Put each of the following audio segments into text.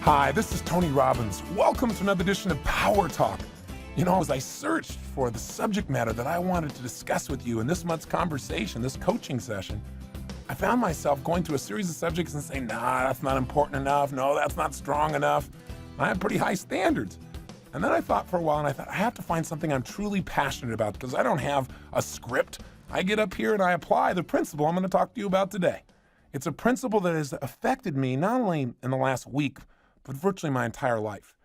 Hi, this is Tony Robbins. Welcome to another edition of PowerTalk. As I searched for the subject matter that I wanted to discuss with you in this month's conversation, this coaching session, I found myself going through a series of subjects and saying, nah, that's not important enough. No, that's not strong enough. I have pretty high standards. And then I thought for a while, and I thought, I have to find something I'm truly passionate about because I don't have a script. I get up here and I apply the principle I'm going to talk to you about today. It's a principle that has affected me not only in the last week, but virtually my entire life.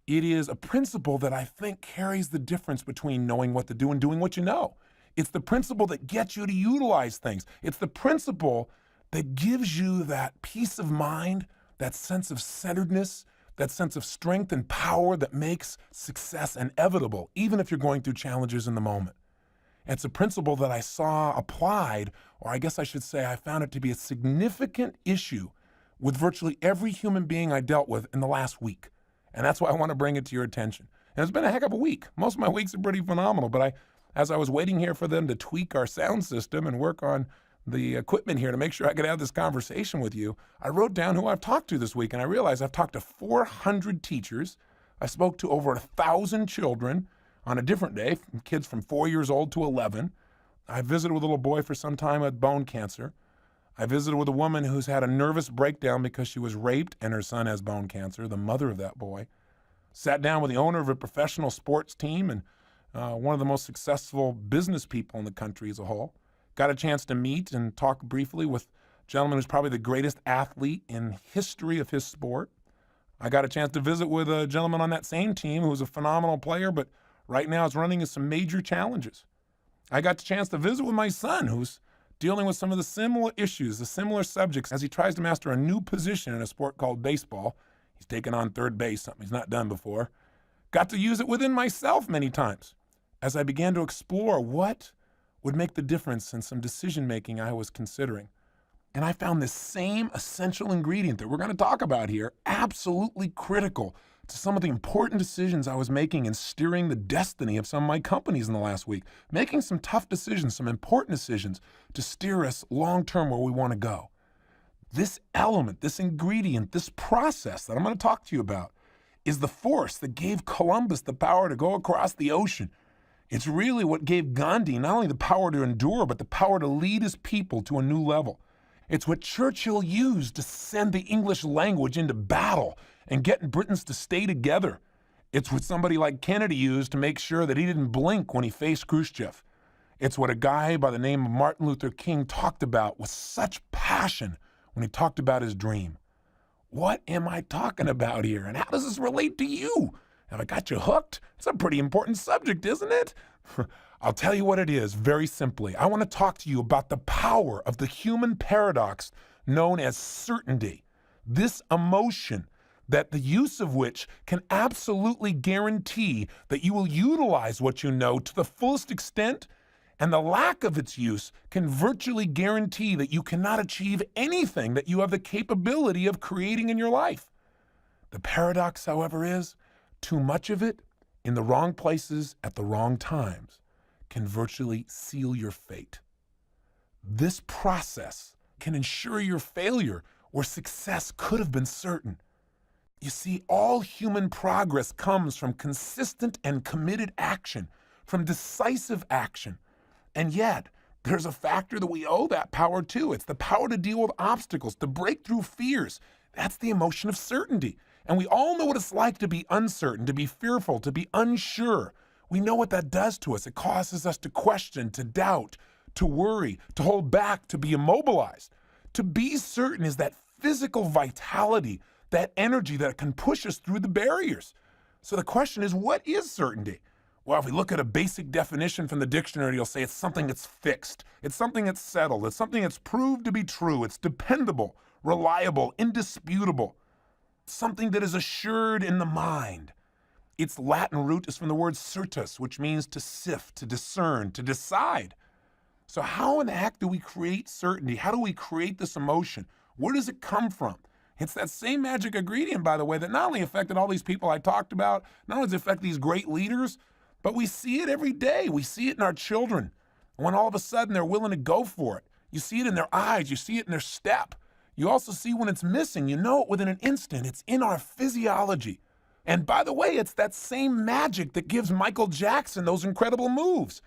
It is a principle that I think carries the difference between knowing what to do and doing what you know. It's the principle that gets you to utilize things. It's the principle that gives you that peace of mind, that sense of centeredness, that sense of strength and power that makes success inevitable, even if you're going through challenges in the moment. It's a principle that I saw applied, or I guess I should say I found it to be a significant issue with virtually every human being I dealt with in the last week. And that's why I want to bring it to your attention. And it's been a heck of a week. Most of my weeks are pretty phenomenal, but as I was waiting here for them to tweak our sound system and work on the equipment here to make sure I could have this conversation with you, I wrote down who I've talked to this week, and I realized I've talked to 400 teachers. I spoke to over 1,000 children on a different day, from kids from 4 years old to 11. I visited with a little boy for some time with bone cancer. I visited with a woman who's had a nervous breakdown because she was raped and her son has bone cancer, the mother of that boy. Sat down with the owner of a professional sports team and one of the most successful business people in the country as a whole. Got a chance to meet and talk briefly with a gentleman who's probably the greatest athlete in history of his sport. I got a chance to visit with a gentleman on that same team who's a phenomenal player, but right now is running into some major challenges. I got the chance to visit with my son who's dealing with some of the similar issues, the similar subjects as he tries to master a new position in a sport called baseball. He's taken on third base, something he's not done before. Got to use it within myself many times as I began to explore what would make the difference in some decision-making I was considering. And I found this same essential ingredient that we're going to talk about here absolutely critical to some of the important decisions I was making in steering the destiny of some of my companies in the last week, making some tough decisions, some important decisions to steer us long-term where we want to go. This element, this ingredient, this process that I'm going to talk to you about is the force that gave Columbus the power to go across the ocean. It's really what gave Gandhi not only the power to endure, but the power to lead his people to a new level. It's what Churchill used to send the English language into battle and get Britons to stay together. It's what somebody like Kennedy used to make sure that he didn't blink when he faced Khrushchev. It's what a guy by the name of Martin Luther King talked about with such passion when he talked about his dream. What am I talking about here, and how does this relate to you? Have I got you hooked? It's a pretty important subject, isn't it? I'll tell you what it is, very simply. I want to talk to you about the power of the human paradox known as certainty. This emotion that the use of which can absolutely guarantee that you will utilize what you know to the fullest extent, and the lack of its use can virtually guarantee that you cannot achieve anything that you have the capability of creating in your life. The paradox, however, is too much of it in the wrong places at the wrong times can virtually seal your fate. This process can ensure your failure where success could have been certain. You see, all human progress comes from consistent and committed action, from decisive action. And yet, there's a factor that we owe that power to. It's the power to deal with obstacles, to break through fears. That's the emotion of certainty. And we all know what it's like to be uncertain, to be fearful, to be unsure. We know what that does to us. It causes us to question, to doubt, to worry, to hold back, to be immobilized. To be certain is that physical vitality, that energy that can push us through the barriers. So the question is, what is certainty? Well, if we look at a basic definition from the dictionary, you'll say it's something that's fixed. It's something that's settled. It's something that's proved to be true. It's dependable, reliable, indisputable. Something that is assured in the mind. Its Latin root is from the word certus, which means to sift, to discern, to decide. So how in the heck do we create certainty? How do we create this emotion? Where does it come from? It's that same magic ingredient, by the way, that not only affected all these people I talked about, not only does it affect these great leaders, but we see it every day. We see it in our children. When all of a sudden they're willing to go for it. You see it in their eyes. You see it in their step. You also see when it's missing. You know it within an instant. It's in our physiology. And by the way, it's that same magic that gives Michael Jackson those incredible moves.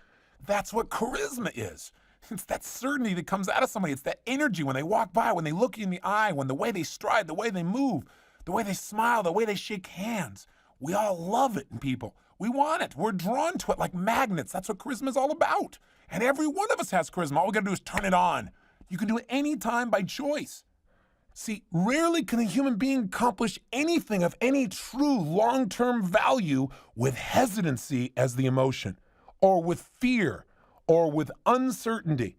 That's what charisma is. It's that certainty that comes out of somebody. It's that energy when they walk by, when they look you in the eye, when the way they stride, the way they move, the way they smile, the way they shake hands. We all love it in people. We want it. We're drawn to it like magnets. That's what charisma is all about. And every one of us has charisma. All we got to do is turn it on. You can do it anytime by choice. See, rarely can a human being accomplish anything of any true long-term value with hesitancy as the emotion, or with fear, or with uncertainty.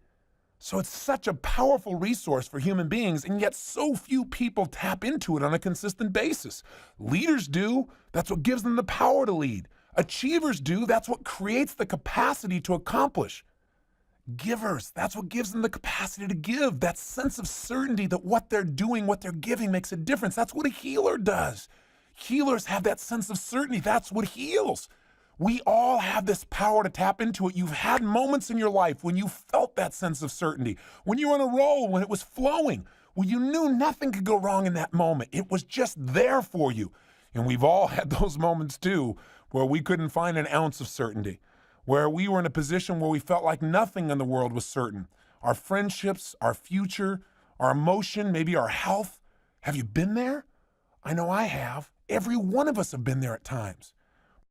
So it's such a powerful resource for human beings, and yet so few people tap into it on a consistent basis. Leaders do. That's what gives them the power to lead. Achievers do. That's what creates the capacity to accomplish. Givers, that's what gives them the capacity to give. That sense of certainty that what they're doing, what they're giving makes a difference. That's what a healer does. Healers have that sense of certainty. That's what heals. We all have this power to tap into it. You've had moments in your life when you felt that sense of certainty, when you were on a roll, when it was flowing, when you knew nothing could go wrong in that moment. It was just there for you. And we've all had those moments too, where we couldn't find an ounce of certainty, where we were in a position where we felt like nothing in the world was certain. Our friendships, our future, our emotion, maybe our health. Have you been there? I know I have. Every one of us have been there at times.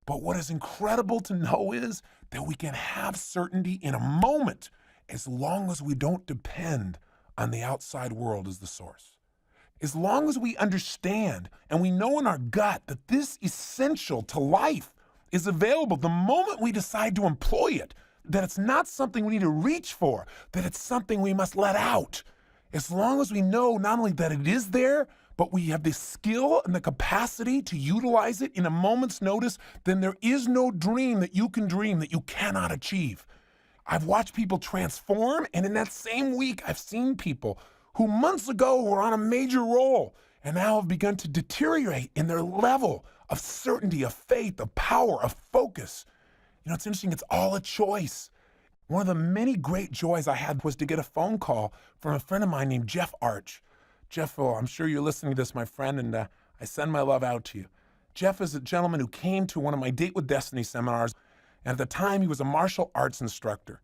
But what is incredible to know is that we can have certainty in a moment as long as we don't depend on the outside world as the source. As long as we understand and we know in our gut that this essential to life is available the moment we decide to employ it, that it's not something we need to reach for, that it's something we must let out. As long as we know not only that it is there, but we have the skill and the capacity to utilize it in a moment's notice, then there is no dream that you can dream that you cannot achieve. I've watched people transform, and in that same week, I've seen people who months ago were on a major roll and now have begun to deteriorate in their level of certainty, of faith, of power, of focus. You know, it's interesting, it's all a choice. One of the many great joys I had was to get a phone call from a friend of mine named Jeff Arch. Jeff, I'm sure you're listening to this, my friend, and I send my love out to you. Jeff is a gentleman who came to one of my Date with Destiny seminars, and at the time he was a martial arts instructor.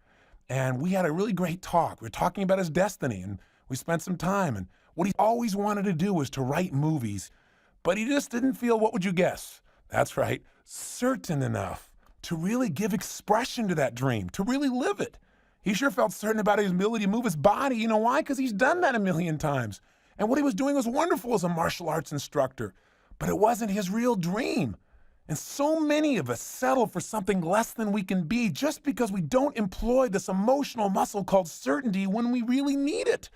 And we had a really great talk. We were talking about his destiny, and we spent some time. And what he always wanted to do was to write movies, but he just didn't feel, what would you guess? That's right, certain enough to really give expression to that dream, to really live it. He sure felt certain about his ability to move his body. You know why? Because he's done that a million times. And what he was doing was wonderful as a martial arts instructor, but it wasn't his real dream. And so many of us settle for something less than we can be just because we don't employ this emotional muscle called certainty when we really need it.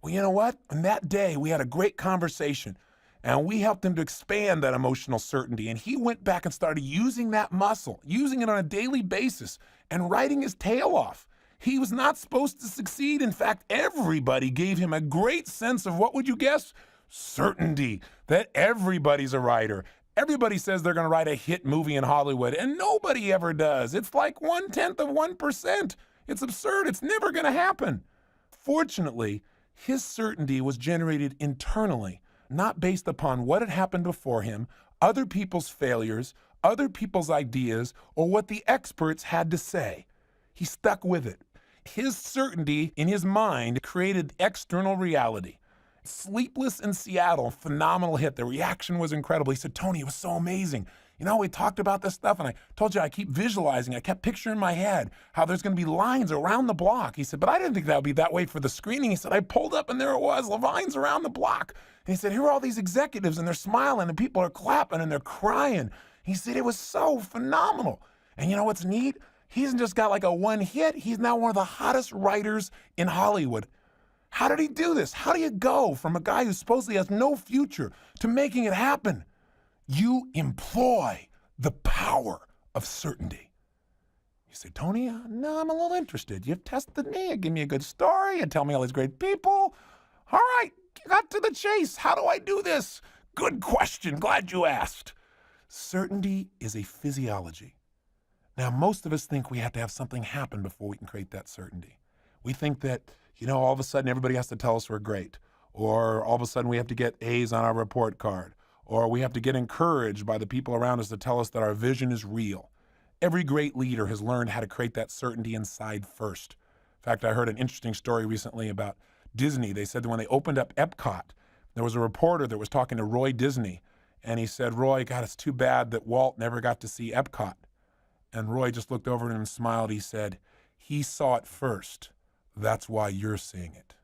Well, you know what? On that day, we had a great conversation, and we helped him to expand that emotional certainty. And he went back and started using that muscle, using it on a daily basis, and writing his tail off. He was not supposed to succeed. In fact, everybody gave him a great sense of, what would you guess? Certainty, that everybody's a writer. Everybody says they're going to write a hit movie in Hollywood, and nobody ever does. It's like 0.1%. It's absurd. It's never going to happen. Fortunately, his certainty was generated internally, not based upon what had happened before him, other people's failures, other people's ideas, or what the experts had to say. He stuck with it. His certainty in his mind created external reality. Sleepless in Seattle, phenomenal hit. The reaction was incredible. He said, Tony, it was so amazing. You know, we talked about this stuff, and I told you I keep visualizing. I kept picturing in my head how there's going to be lines around the block. He said, but I didn't think that would be that way for the screening. He said, I pulled up, and there it was, lines around the block. And he said, here are all these executives, and they're smiling, and people are clapping, and they're crying. He said, it was so phenomenal. And you know what's neat? He hasn't just got like a one hit. He's now one of the hottest writers in Hollywood. How did he do this? How do you go from a guy who supposedly has no future to making it happen? You employ the power of certainty. You say, Tony, no, I'm a little interested. You've tested me. You give me a good story. You tell me all these great people. All right, got to the chase. How do I do this? Good question. Glad you asked. Certainty is a physiology. Now, most of us think we have to have something happen before we can create that certainty. We think that, you know, all of a sudden everybody has to tell us we're great. or all of a sudden we have to get A's on our report card, or we have to get encouraged by the people around us to tell us that our vision is real. Every great leader has learned how to create that certainty inside first. In fact, I heard an interesting story recently about Disney. They said that when they opened up Epcot, there was a reporter that was talking to Roy Disney, and he said, "Roy, God, it's too bad that Walt never got to see Epcot." And Roy just looked over at him and smiled. He said, "He saw it first. That's why you're seeing it."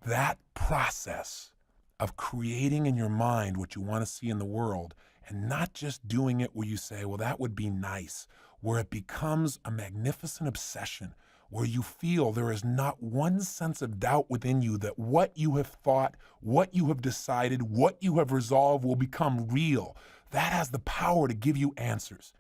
That process of creating in your mind what you want to see in the world, and not just doing it where you say, well, that would be nice, where it becomes a magnificent obsession, where you feel there is not one sense of doubt within you that what you have thought, what you have decided, what you have resolved will become real. That has the power to give you answers.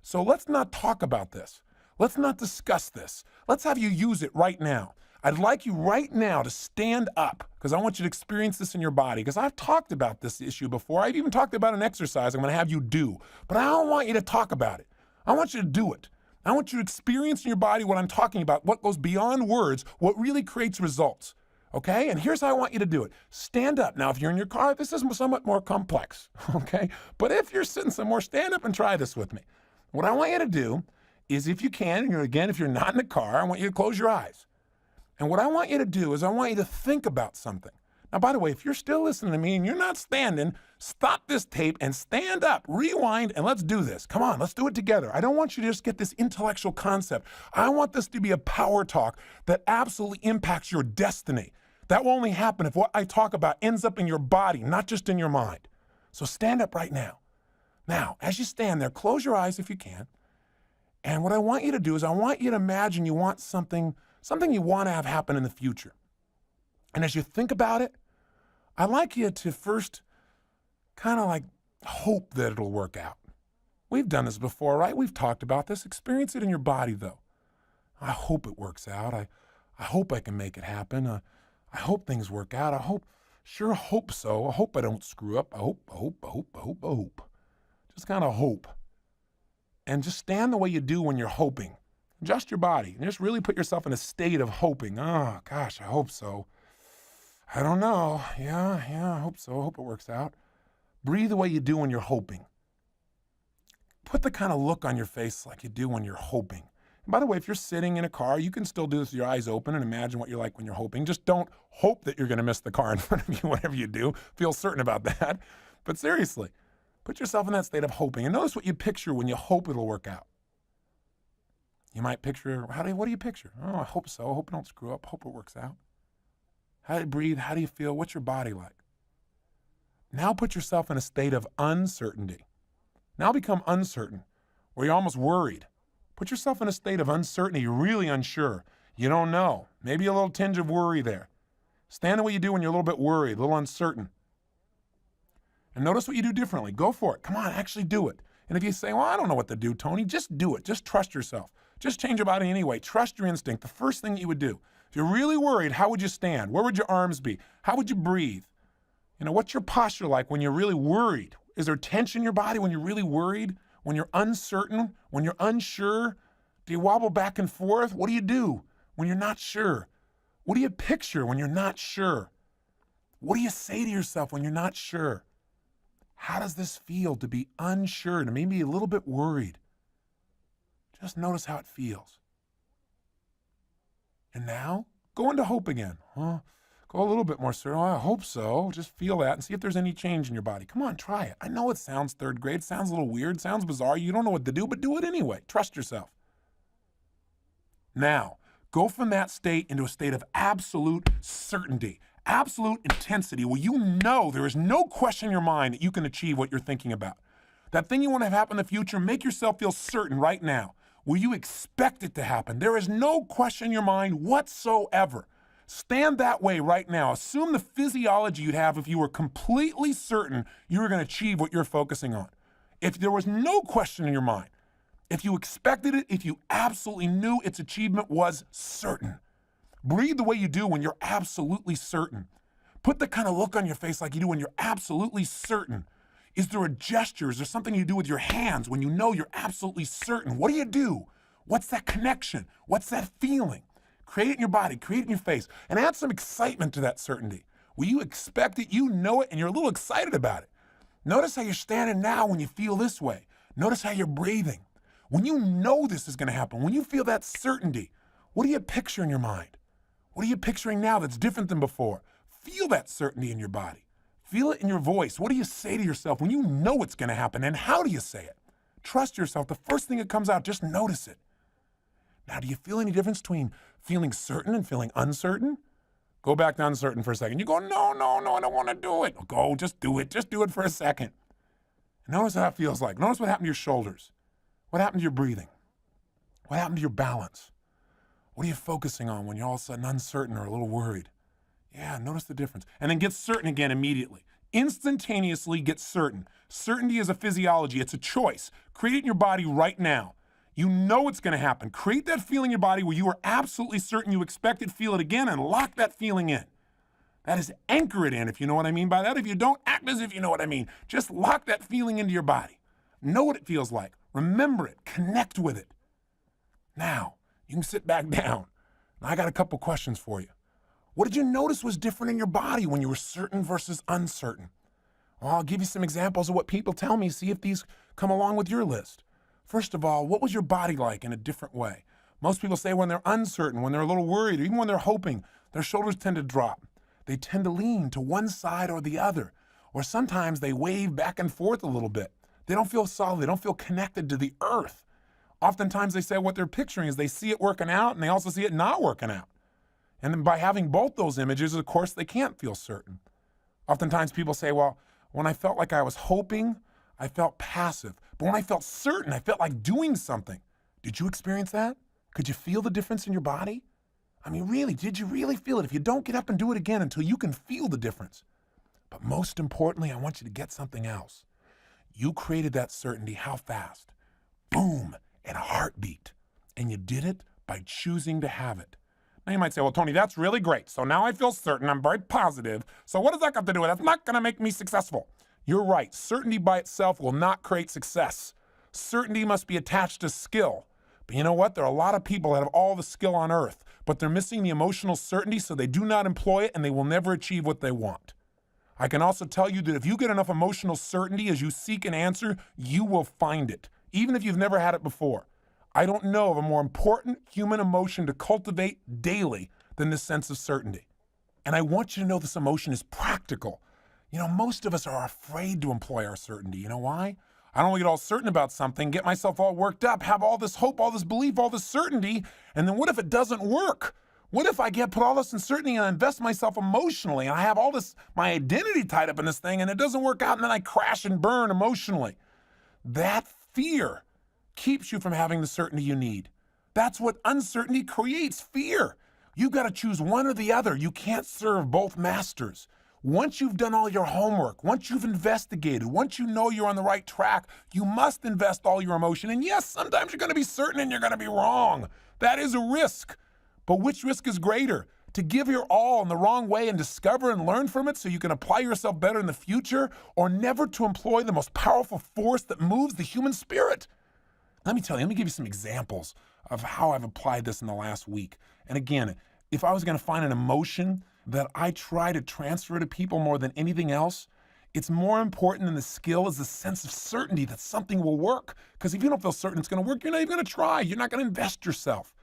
So let's not talk about this. Let's not discuss this. Let's have you use it right now. I'd like you right now to stand up, because I want you to experience this in your body, because I've talked about this issue before. I've even talked about an exercise I'm going to have you do, but I don't want you to talk about it. I want you to do it. I want you to experience in your body what I'm talking about, what goes beyond words, what really creates results. Okay? And here's how I want you to do it. Stand up. Now, if you're in your car, this is somewhat more complex. Okay? But if you're sitting somewhere, stand up and try this with me. What I want you to do is, if you can, and again, if you're not in the car, I want you to close your eyes. And what I want you to do is I want you to think about something. Now, by the way, if you're still listening to me and you're not standing, stop this tape and stand up, rewind, and let's do this. Come on, let's do it together. I don't want you to just get this intellectual concept. I want this to be a power talk that absolutely impacts your destiny. That will only happen if what I talk about ends up in your body, not just in your mind. So stand up right now. Now, as you stand there, close your eyes if you can. And what I want you to do is I want you to imagine you want something you want to have happen in the future. And as you think about it, I'd like you to first kind of like hope that it'll work out. We've done this before, right? We've talked about this. Experience it in your body, though. I hope it works out. I hope I can make it happen. I hope things work out. I hope so. I hope I don't screw up. I hope. Just kind of hope. And just stand the way you do when you're hoping. Adjust your body and just really put yourself in a state of hoping. Oh, gosh, I hope so. I don't know. Yeah, I hope so. I hope it works out. Breathe the way you do when you're hoping. Put the kind of look on your face like you do when you're hoping. And by the way, if you're sitting in a car, you can still do this with your eyes open and imagine what you're like when you're hoping. Just don't hope that you're going to miss the car in front of you whenever you do. Feel certain about that. But seriously, put yourself in that state of hoping. And notice what you picture when you hope it'll work out. You might picture, what do you picture? Oh, I hope so. I hope I don't screw up. Hope it works out. How do you breathe? How do you feel? What's your body like? Now put yourself in a state of uncertainty. Now become uncertain, where you're almost worried. Put yourself in a state of uncertainty. You're really unsure. You don't know. Maybe a little tinge of worry there. Stand the way you do when you're a little bit worried, a little uncertain. And notice what you do differently. Go for it. Come on, actually do it. And if you say, well, I don't know what to do, Tony, just do it. Just trust yourself. Just change your body anyway. Trust your instinct. The first thing that you would do. If you're really worried, how would you stand? Where would your arms be? How would you breathe? What's your posture like when you're really worried? Is there tension in your body when you're really worried? When you're uncertain? When you're unsure? Do you wobble back and forth? What do you do when you're not sure? What do you picture when you're not sure? What do you say to yourself when you're not sure? How does this feel to be unsure and maybe a little bit worried? Just notice how it feels. And now, go into hope again. Go a little bit more certain. Oh, I hope so. Just feel that and see if there's any change in your body. Come on, try it. I know it sounds third grade, sounds a little weird, sounds bizarre. You don't know what to do, but do it anyway. Trust yourself. Now, go from that state into a state of absolute certainty, absolute intensity, where you know there is no question in your mind that you can achieve what you're thinking about. That thing you want to have happen in the future, make yourself feel certain right now, where you expect it to happen. There is no question in your mind whatsoever. Stand that way right now. Assume the physiology you'd have if you were completely certain you were going to achieve what you're focusing on. If there was no question in your mind, if you expected it, if you absolutely knew its achievement was certain. Breathe the way you do when you're absolutely certain. Put the kind of look on your face like you do when you're absolutely certain. Is there a gesture? Is there something you do with your hands when you know you're absolutely certain? What do you do? What's that connection? What's that feeling? Create it in your body, create it in your face, and add some excitement to that certainty. Will you expect it, you know it, and you're a little excited about it. Notice how you're standing now when you feel this way. Notice how you're breathing. When you know this is going to happen, when you feel that certainty, what do you picture in your mind? What are you picturing now that's different than before? Feel that certainty in your body. Feel it in your voice. What do you say to yourself when you know it's going to happen, and how do you say it? Trust yourself. The first thing that comes out, just notice it. Now, do you feel any difference between feeling certain and feeling uncertain? Go back to uncertain for a second. You go, no, I don't want to do it. Go, just do it. Just do it for a second. Notice how that feels like. Notice what happened to your shoulders. What happened to your breathing? What happened to your balance? What are you focusing on when you're all of a sudden uncertain or a little worried? Yeah, notice the difference. And then get certain again immediately. Instantaneously get certain. Certainty is a physiology. It's a choice. Create it in your body right now. You know it's going to happen. Create that feeling in your body where you are absolutely certain you expect it, feel it again, and lock that feeling in. That is, anchor it in, if you know what I mean by that. If you don't, act as if you know what I mean. Just lock that feeling into your body. Know what it feels like. Remember it. Connect with it. Now, you can sit back down. Now, I got a couple questions for you. What did you notice was different in your body when you were certain versus uncertain? Well, I'll give you some examples of what people tell me. See if these come along with your list. First of all, what was your body like in a different way? Most people say when they're uncertain, when they're a little worried, or even when they're hoping, their shoulders tend to drop. They tend to lean to one side or the other. Or sometimes they wave back and forth a little bit. They don't feel solid. They don't feel connected to the earth. Oftentimes they say what they're picturing is they see it working out and they also see it not working out. And then by having both those images, of course, they can't feel certain. Oftentimes people say, well, when I felt like I was hoping, I felt passive. But when I felt certain, I felt like doing something. Did you experience that? Could you feel the difference in your body? I mean, really, did you really feel it? If you don't, get up and do it again until you can feel the difference. But most importantly, I want you to get something else. You created that certainty. How fast? Boom, in a heartbeat. And you did it by choosing to have it. Now you might say, well, Tony, that's really great. So now I feel certain. I'm very positive. So what does that got to do with it? That's not going to make me successful. You're right. Certainty by itself will not create success. Certainty must be attached to skill. But you know what? There are a lot of people that have all the skill on earth, but they're missing the emotional certainty, so they do not employ it, and they will never achieve what they want. I can also tell you that if you get enough emotional certainty as you seek an answer, you will find it, even if you've never had it before. I don't know of a more important human emotion to cultivate daily than this sense of certainty. And I want you to know this emotion is practical. You know, most of us are afraid to employ our certainty. You know why? I don't want to get all certain about something, get myself all worked up, have all this hope, all this belief, all this certainty, and then what if it doesn't work? What if I put all this uncertainty and I invest myself emotionally and I have all this, my identity tied up in this thing and it doesn't work out and then I crash and burn emotionally? That fear keeps you from having the certainty you need. That's what uncertainty creates, fear. You've got to choose one or the other. You can't serve both masters. Once you've done all your homework, once you've investigated, once you know you're on the right track, you must invest all your emotion. And yes, sometimes you're going to be certain and you're going to be wrong. That is a risk. But which risk is greater? To give your all in the wrong way and discover and learn from it so you can apply yourself better in the future, or never to employ the most powerful force that moves the human spirit? Let me give you some examples of how I've applied this in the last week. And again, if I was going to find an emotion that I try to transfer to people more than anything else, it's more important than the skill is the sense of certainty that something will work. Because if you don't feel certain it's going to work, you're not even going to try. You're not going to invest yourself.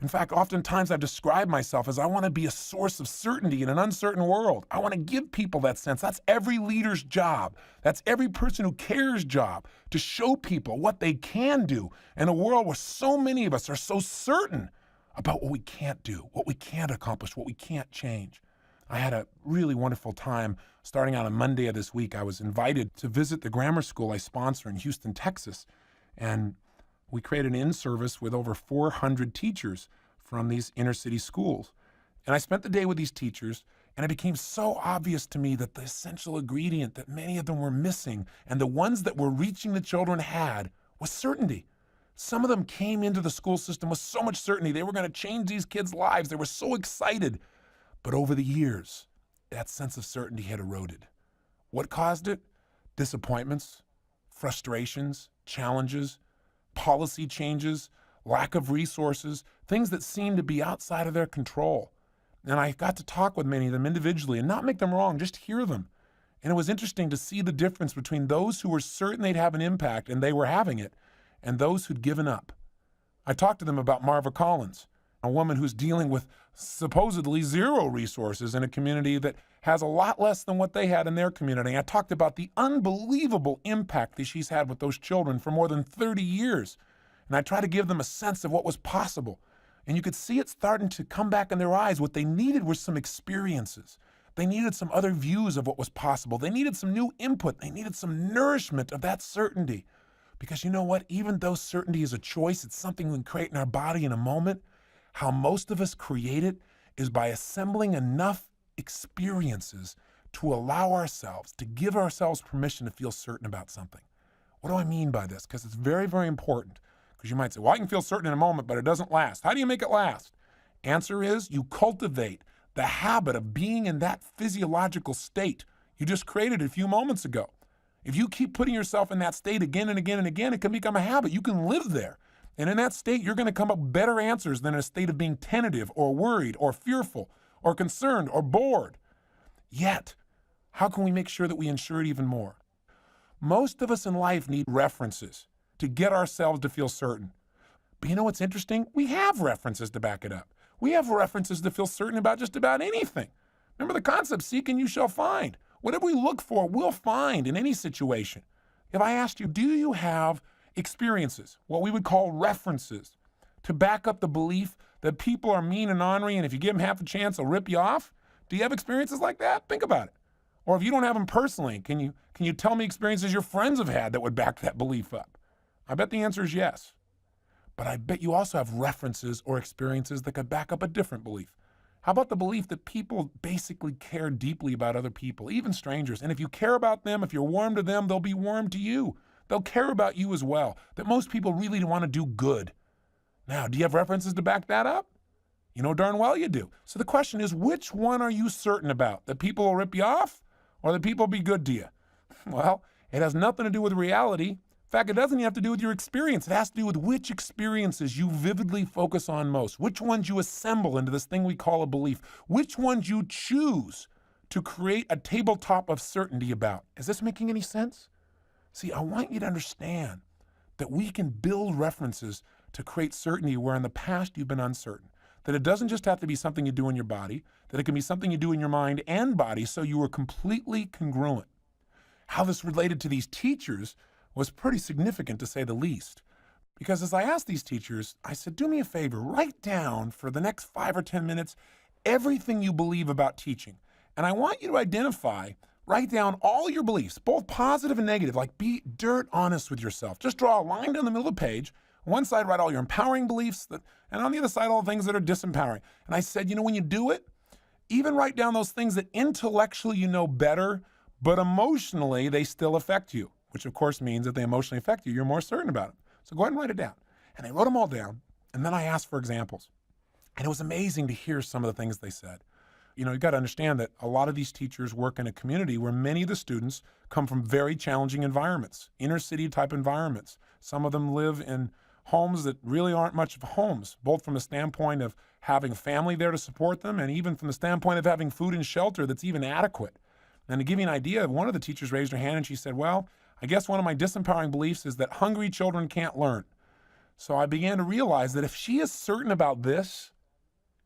In fact, oftentimes I've described myself as I want to be a source of certainty in an uncertain world. I want to give people that sense. That's every leader's job. That's every person who cares' job, to show people what they can do in a world where so many of us are so certain about what we can't do, what we can't accomplish, what we can't change. I had a really wonderful time starting out on Monday of this week. I was invited to visit the grammar school I sponsor in Houston, Texas, and we created an in-service with over 400 teachers from these inner-city schools. And I spent the day with these teachers, and it became so obvious to me that the essential ingredient that many of them were missing, and the ones that were reaching the children had, was certainty. Some of them came into the school system with so much certainty. They were going to change these kids' lives. They were so excited. But over the years, that sense of certainty had eroded. What caused it? Disappointments, frustrations, challenges, policy changes, lack of resources, things that seem to be outside of their control. And I got to talk with many of them individually and not make them wrong, just hear them. And it was interesting to see the difference between those who were certain they'd have an impact and they were having it, and those who'd given up. I talked to them about Marva Collins, a woman who's dealing with supposedly zero resources in a community that has a lot less than what they had in their community. I talked about the unbelievable impact that she's had with those children for more than 30 years. And I try to give them a sense of what was possible. And you could see it starting to come back in their eyes. What they needed were some experiences. They needed some other views of what was possible. They needed some new input. They needed some nourishment of that certainty. Because you know what? Even though certainty is a choice, it's something we can create in our body in a moment. How most of us create it is by assembling enough experiences to allow ourselves, to give ourselves permission to feel certain about something. What do I mean by this? Because it's very, very important. Because you might say, well, I can feel certain in a moment, but it doesn't last. How do you make it last? Answer is you cultivate the habit of being in that physiological state you just created a few moments ago. If you keep putting yourself in that state again and again and again, it can become a habit. You can live there. And in that state, you're going to come up with better answers than in a state of being tentative or worried or fearful or concerned or bored. Yet, how can we make sure that we ensure it even more? Most of us in life need references to get ourselves to feel certain. But you know what's interesting? We have references to back it up. We have references to feel certain about just about anything. Remember the concept, seek and you shall find. Whatever we look for, we'll find in any situation. If I asked you, do you have experiences, what we would call references, to back up the belief that people are mean and ornery, and if you give them half a chance, they'll rip you off? Do you have experiences like that? Think about it. Or if you don't have them personally, can you tell me experiences your friends have had that would back that belief up? I bet the answer is yes. But I bet you also have references or experiences that could back up a different belief. How about the belief that people basically care deeply about other people, even strangers? And if you care about them, if you're warm to them, they'll be warm to you. They'll care about you as well. That most people really want to do good. Now, do you have references to back that up? You know darn well you do. So the question is, which one are you certain about? That people will rip you off or that people will be good to you? Well, it has nothing to do with reality. In fact, it doesn't even have to do with your experience. It has to do with which experiences you vividly focus on most, which ones you assemble into this thing we call a belief, which ones you choose to create a tabletop of certainty about. Is this making any sense? See, I want you to understand that we can build references to create certainty where in the past you've been uncertain. That it doesn't just have to be something you do in your body, that it can be something you do in your mind and body so you are completely congruent. How this related to these teachers was pretty significant, to say the least. Because as I asked these teachers, I said, do me a favor, write down for the next 5 or 10 minutes everything you believe about teaching. And I want you to identify, write down all your beliefs, both positive and negative, like be dirt honest with yourself. Just draw a line down the middle of the page. On one side, write all your empowering beliefs, and on the other side, all the things that are disempowering. And I said, you know, when you do it, even write down those things that intellectually you know better, but emotionally they still affect you. Which of course means if they emotionally affect you, you're more certain about them. So go ahead and write it down. And I wrote them all down, and then I asked for examples. And it was amazing to hear some of the things they said. You know, you've got to understand that a lot of these teachers work in a community where many of the students come from very challenging environments, inner city type environments. Some of them live in homes that really aren't much of homes, both from the standpoint of having a family there to support them, and even from the standpoint of having food and shelter that's even adequate. And to give you an idea, one of the teachers raised her hand and she said, well, I guess one of my disempowering beliefs is that hungry children can't learn. So I began to realize that if she is certain about this,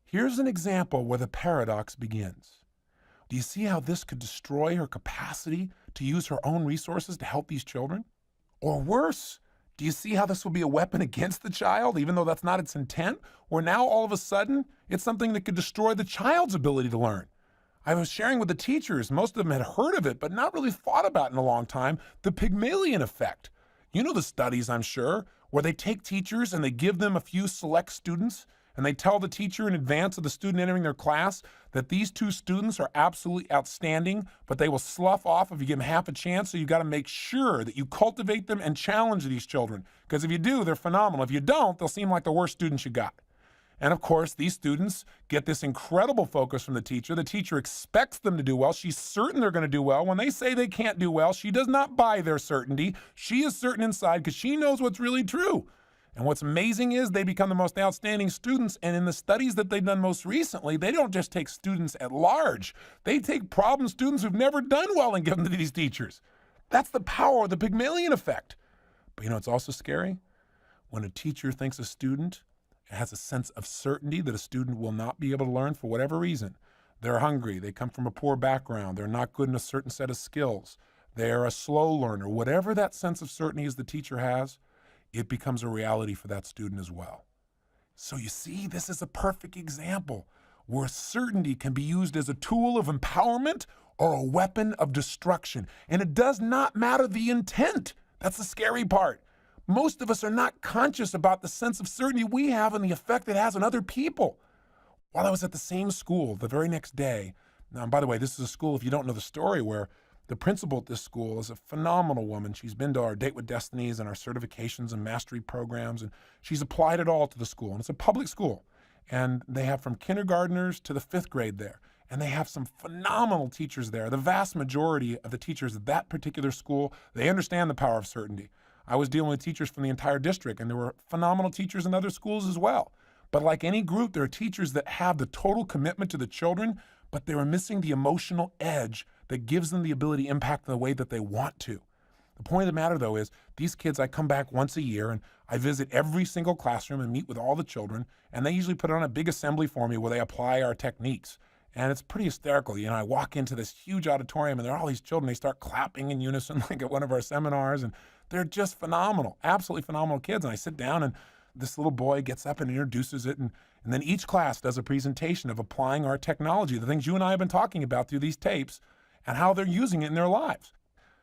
here's an example where the paradox begins. Do you see how this could destroy her capacity to use her own resources to help these children? Or worse, do you see how this will be a weapon against the child, even though that's not its intent? Or now all of a sudden, it's something that could destroy the child's ability to learn. I was sharing with the teachers, most of them had heard of it, but not really thought about in a long time, the Pygmalion effect. You know the studies, I'm sure, where they take teachers and they give them a few select students, and they tell the teacher in advance of the student entering their class that these 2 students are absolutely outstanding, but they will slough off if you give them half a chance, so you've got to make sure that you cultivate them and challenge these children. Because if you do, they're phenomenal. If you don't, they'll seem like the worst students you got. And of course, these students get this incredible focus from the teacher. The teacher expects them to do well. She's certain they're going to do well. When they say they can't do well, she does not buy their certainty. She is certain inside because she knows what's really true. And what's amazing is they become the most outstanding students. And in the studies that they've done most recently, they don't just take students at large. They take problem students who've never done well and give them to these teachers. That's the power of the Pygmalion effect. But it's also scary when a teacher thinks a student has a sense of certainty that a student will not be able to learn for whatever reason. They're hungry, they come from a poor background, they're not good in a certain set of skills, they're a slow learner. Whatever that sense of certainty is the teacher has, it becomes a reality for that student as well. So you see, this is a perfect example where certainty can be used as a tool of empowerment or a weapon of destruction. And it does not matter the intent. That's the scary part. Most of us are not conscious about the sense of certainty we have and the effect it has on other people. While I was at the same school the very next day, now, by the way, this is a school, if you don't know the story, where the principal at this school is a phenomenal woman. She's been to our Date with Destinies and our certifications and mastery programs, and she's applied it all to the school. And it's a public school. And they have from kindergartners to the 5th grade there. And they have some phenomenal teachers there. The vast majority of the teachers at that particular school, they understand the power of certainty. I was dealing with teachers from the entire district, and there were phenomenal teachers in other schools as well. But like any group, there are teachers that have the total commitment to the children, but they are missing the emotional edge that gives them the ability to impact the way that they want to. The point of the matter, though, is these kids, I come back once a year, and I visit every single classroom and meet with all the children, and they usually put on a big assembly for me where they apply our techniques. And it's pretty hysterical. I walk into this huge auditorium, and there are all these children. They start clapping in unison like at one of our seminars, and they're just phenomenal, absolutely phenomenal kids. And I sit down, and this little boy gets up and introduces it, and then each class does a presentation of applying our technology, the things you and I have been talking about through these tapes, and how they're using it in their lives.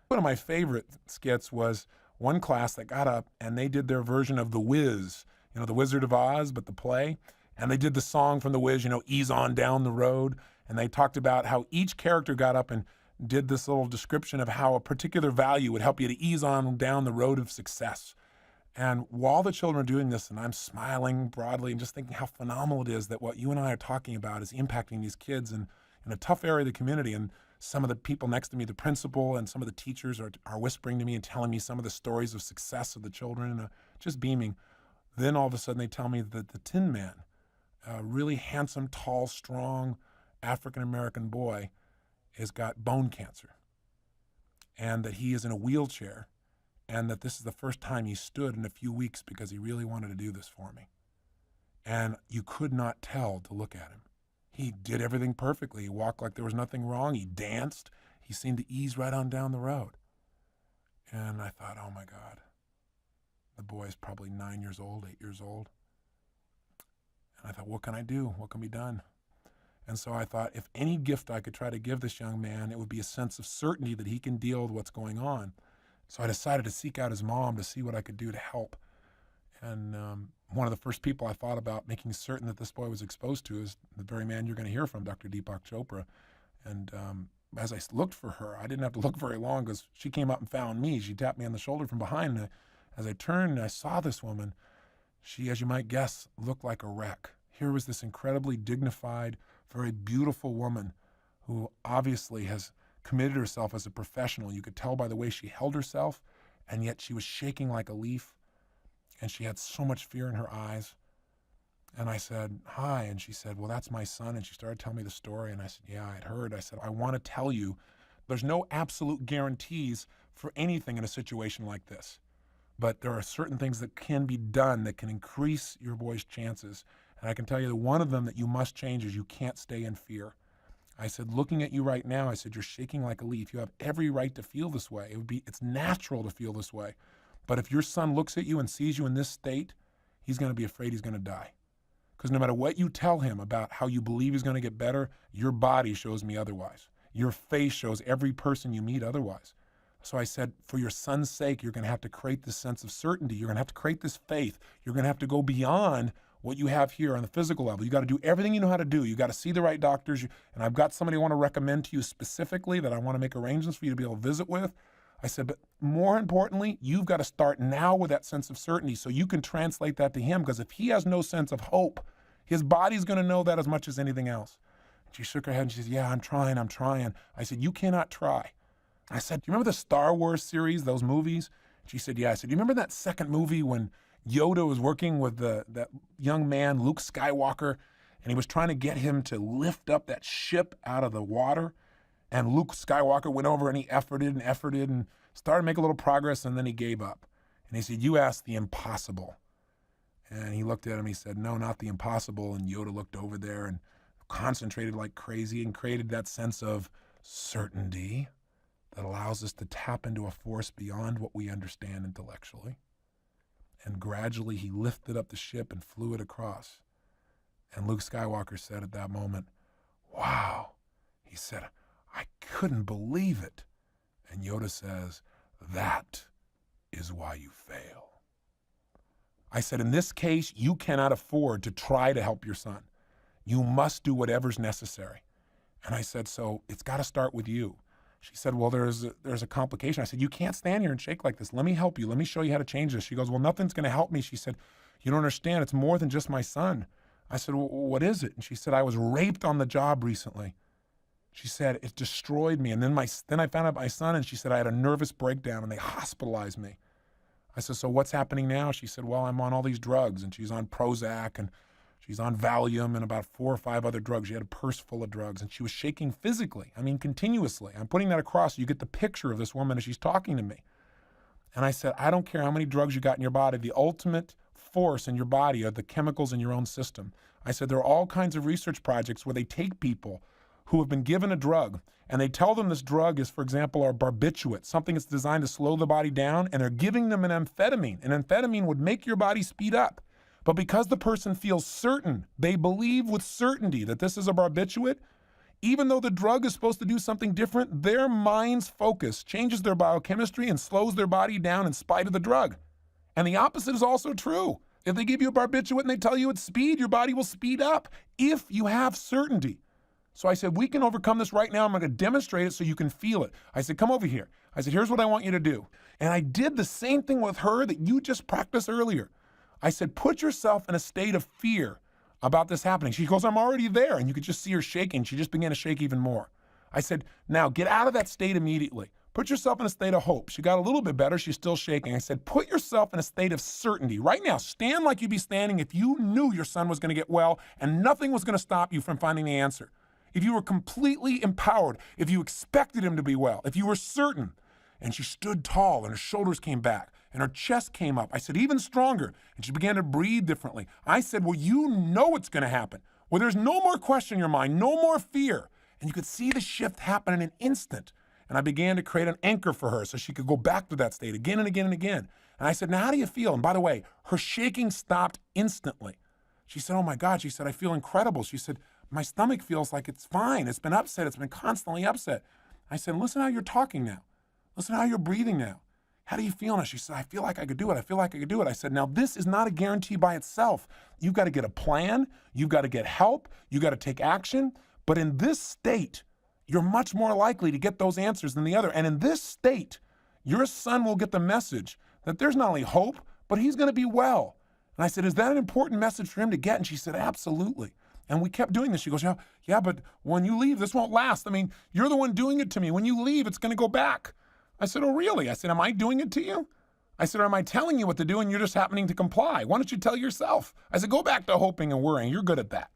One of my favorite skits was one class that got up, and they did their version of The Wiz, The Wizard of Oz, but the play. And they did the song from The Wiz, Ease on Down the Road. And they talked about how each character got up and did this little description of how a particular value would help you to ease on down the road of success. And while the children are doing this, and I'm smiling broadly and just thinking how phenomenal it is that what you and I are talking about is impacting these kids in a tough area of the community. And some of the people next to me, the principal and some of the teachers are whispering to me and telling me some of the stories of success of the children, and just beaming. Then all of a sudden they tell me that the Tin Man, a really handsome, tall, strong African-American boy, has got bone cancer, and that he is in a wheelchair, and that this is the first time he stood in a few weeks because he really wanted to do this for me. And you could not tell to look at him. He did everything perfectly. He walked like there was nothing wrong. He danced. He seemed to ease right on down the road. And I thought, oh my God, the boy's probably 9 years old, 8 years old. And I thought, what can I do? What can be done? And so I thought, if any gift I could try to give this young man, it would be a sense of certainty that he can deal with what's going on. So I decided to seek out his mom to see what I could do to help. And one of the first people I thought about making certain that this boy was exposed to is the very man you're going to hear from, Dr. Deepak Chopra. And as I looked for her, I didn't have to look very long because she came up and found me. She tapped me on the shoulder from behind. And as I turned, I saw this woman. She, as you might guess, looked like a wreck. Here was this incredibly dignified, very beautiful woman who obviously has committed herself as a professional. You could tell by the way she held herself, and yet she was shaking like a leaf, and she had so much fear in her eyes. And I said, hi, and she said, well, that's my son, and she started telling me the story, and I said, yeah, I'd heard. I said, I want to tell you, there's no absolute guarantees for anything in a situation like this, but there are certain things that can be done that can increase your boy's chances. And I can tell you that one of them that you must change is you can't stay in fear. I said, looking at you right now, I said, you're shaking like a leaf. You have every right to feel this way. It's natural to feel this way. But if your son looks at you and sees you in this state, he's going to be afraid he's going to die. Because no matter what you tell him about how you believe he's going to get better, your body shows me otherwise. Your face shows every person you meet otherwise. So I said, for your son's sake, you're going to have to create this sense of certainty. You're going to have to create this faith. You're going to have to go beyond what you have here on the physical level. You got to do everything you know how to do. You got to see the right doctors. And I've got somebody I want to recommend to you specifically that I want to make arrangements for you to be able to visit with. I said, but more importantly, you've got to start now with that sense of certainty so you can translate that to him, because if he has no sense of hope, his body's going to know that as much as anything else. She shook her head and she said, yeah, I'm trying. I said, you cannot try. I said, do you remember the Star Wars series, those movies? She said, yeah. I said, do you remember that second movie when Yoda was working with that young man, Luke Skywalker, and he was trying to get him to lift up that ship out of the water. And Luke Skywalker went over and he efforted and started to make a little progress, and then he gave up. And he said, "You asked the impossible." And he looked at him, he said, "No, not the impossible." And Yoda looked over there and concentrated like crazy and created that sense of certainty that allows us to tap into a force beyond what we understand intellectually. And gradually he lifted up the ship and flew it across. And Luke Skywalker said at that moment, "Wow." He said, "I couldn't believe it." And Yoda says, "That is why you fail." I said, in this case, you cannot afford to try to help your son. You must do whatever's necessary. And I said, so it's got to start with you. She said, well, there's a complication. I said, you can't stand here and shake like this. Let me help you. Let me show you how to change this. She goes, well, nothing's going to help me. She said, you don't understand. It's more than just my son. I said, well, what is it? And she said, I was raped on the job recently. She said, it destroyed me. And then I found out my son, and she said, I had a nervous breakdown and they hospitalized me. I said, so what's happening now? She said, well, I'm on all these drugs. And she's on Prozac, and she's on Valium and about 4 or 5 other drugs. She had a purse full of drugs, and she was shaking physically. I mean, continuously. I'm putting that across so you get the picture of this woman as she's talking to me. And I said, I don't care how many drugs you got in your body. The ultimate force in your body are the chemicals in your own system. I said, there are all kinds of research projects where they take people who have been given a drug, and they tell them this drug is, for example, a barbiturate, something that's designed to slow the body down, and they're giving them an amphetamine. An amphetamine would make your body speed up. But because the person feels certain, they believe with certainty that this is a barbiturate, even though the drug is supposed to do something different, their mind's focus changes their biochemistry and slows their body down in spite of the drug. And the opposite is also true. If they give you a barbiturate and they tell you it's speed, your body will speed up if you have certainty. So I said, we can overcome this right now. I'm going to demonstrate it so you can feel it. I said, come over here. I said, here's what I want you to do. And I did the same thing with her that you just practiced earlier. I said, put yourself in a state of fear about this happening. She goes, I'm already there. And you could just see her shaking. She just began to shake even more. I said, now get out of that state immediately. Put yourself in a state of hope. She got a little bit better. She's still shaking. I said, put yourself in a state of certainty. Right now, stand like you'd be standing if you knew your son was going to get well and nothing was going to stop you from finding the answer. If you were completely empowered, if you expected him to be well, if you were certain. And she stood tall and her shoulders came back and her chest came up. I said, even stronger. And she began to breathe differently. I said, well, you know it's going to happen. Well, there's no more question in your mind, no more fear. And you could see the shift happen in an instant. And I began to create an anchor for her so she could go back to that state again and again and again. And I said, now how do you feel? And by the way, her shaking stopped instantly. She said, oh my God. She said, I feel incredible. She said, my stomach feels like it's fine. It's been upset. It's been constantly upset. I said, listen how you're talking now. Listen how you're breathing now. How do you feel now? She said, I feel like I could do it. I feel like I could do it. I said, now this is not a guarantee by itself. You've got to get a plan. You've got to get help. You've got to take action. But in this state, you're much more likely to get those answers than the other. And in this state, your son will get the message that there's not only hope, but he's going to be well. And I said, is that an important message for him to get? And she said, absolutely. And we kept doing this. She goes, yeah, but when you leave, this won't last. I mean, you're the one doing it to me. When you leave, it's going to go back. I said, oh, really? I said, am I doing it to you? I said, or am I telling you what to do and you're just happening to comply? Why don't you tell yourself? I said, go back to hoping and worrying. You're good at that.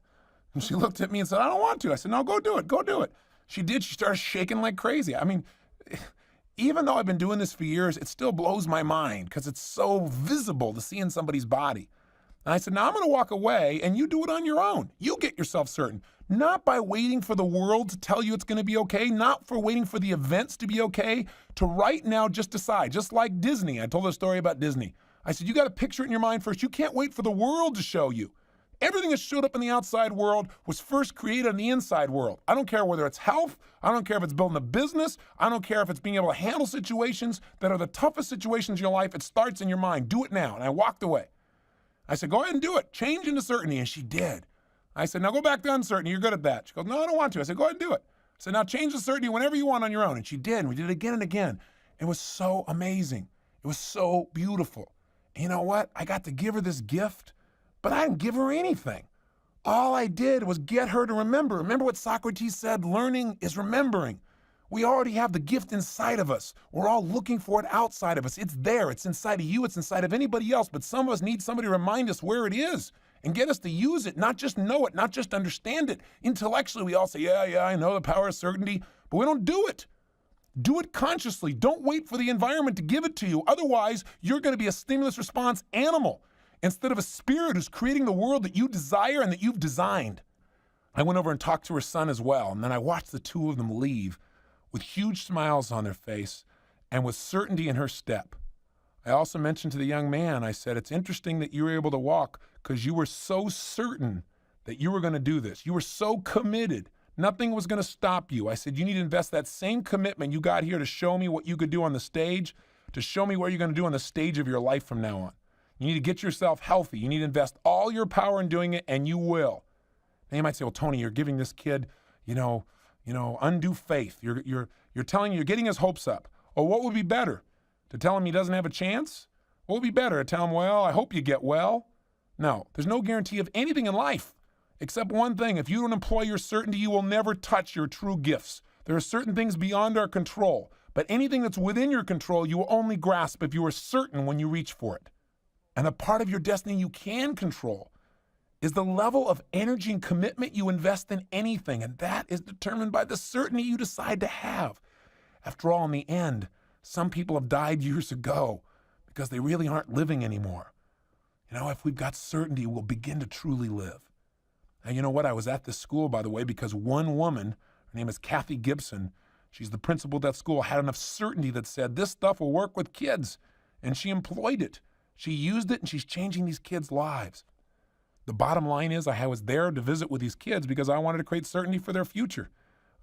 And she looked at me and said, I don't want to. I said, no, go do it. Go do it. She did. She started shaking like crazy. I mean, even though I've been doing this for years, it still blows my mind because it's so visible to see in somebody's body. And I said, now I'm going to walk away and you do it on your own. You get yourself certain, not by waiting for the world to tell you it's going to be okay, not for waiting for the events to be okay, to right now just decide, just like Disney. I told a story about Disney. I said, you got to picture it in your mind first. You can't wait for the world to show you. Everything that showed up in the outside world was first created in the inside world. I don't care whether it's health. I don't care if it's building a business. I don't care if it's being able to handle situations that are the toughest situations in your life. It starts in your mind. Do it now. And I walked away. I said, go ahead and do it. Change into certainty. And she did. I said, now go back to uncertainty. You're good at that. She goes, no, I don't want to. I said, go ahead and do it. I said, now change to certainty whenever you want on your own. And she did. And we did it again and again. It was so amazing. It was so beautiful. And you know what? I got to give her this gift, but I didn't give her anything. All I did was get her to remember. Remember what Socrates said, learning is remembering. We already have the gift inside of us. We're all looking for it outside of us. It's there. It's inside of you. It's inside of anybody else. But some of us need somebody to remind us where it is and get us to use it, not just know it, not just understand it. Intellectually, we all say, yeah, I know the power of certainty, but we don't do it. Do it consciously. Don't wait for the environment to give it to you. Otherwise, you're going to be a stimulus response animal instead of a spirit who's creating the world that you desire and that you've designed. I went over and talked to her son as well, and then I watched the two of them leave with huge smiles on their face and with certainty in her step. I also mentioned to the young man, I said, it's interesting that you were able to walk because you were so certain that you were going to do this. You were so committed. Nothing was going to stop you. I said, you need to invest that same commitment you got here to show me what you could do on the stage, to show me what you're going to do on the stage of your life from now on. You need to get yourself healthy. You need to invest all your power in doing it, and you will. Now you might say, well, Tony, you're giving this kid, undue faith. You're getting his hopes up. Oh, what would be better? To tell him he doesn't have a chance? What would be better? To tell him, well, I hope you get well? No, there's no guarantee of anything in life except one thing. If you don't employ your certainty, you will never touch your true gifts. There are certain things beyond our control, but anything that's within your control, you will only grasp if you are certain when you reach for it. And a part of your destiny you can control is the level of energy and commitment you invest in anything, and that is determined by the certainty you decide to have. After all, in the end, some people have died years ago because they really aren't living anymore. If we've got certainty, we'll begin to truly live. Now, you know what? I was at this school, by the way, because one woman, her name is Kathy Gibson, she's the principal of that school, had enough certainty that said this stuff will work with kids, and she employed it. She used it, and she's changing these kids' lives. The bottom line is I was there to visit with these kids because I wanted to create certainty for their future.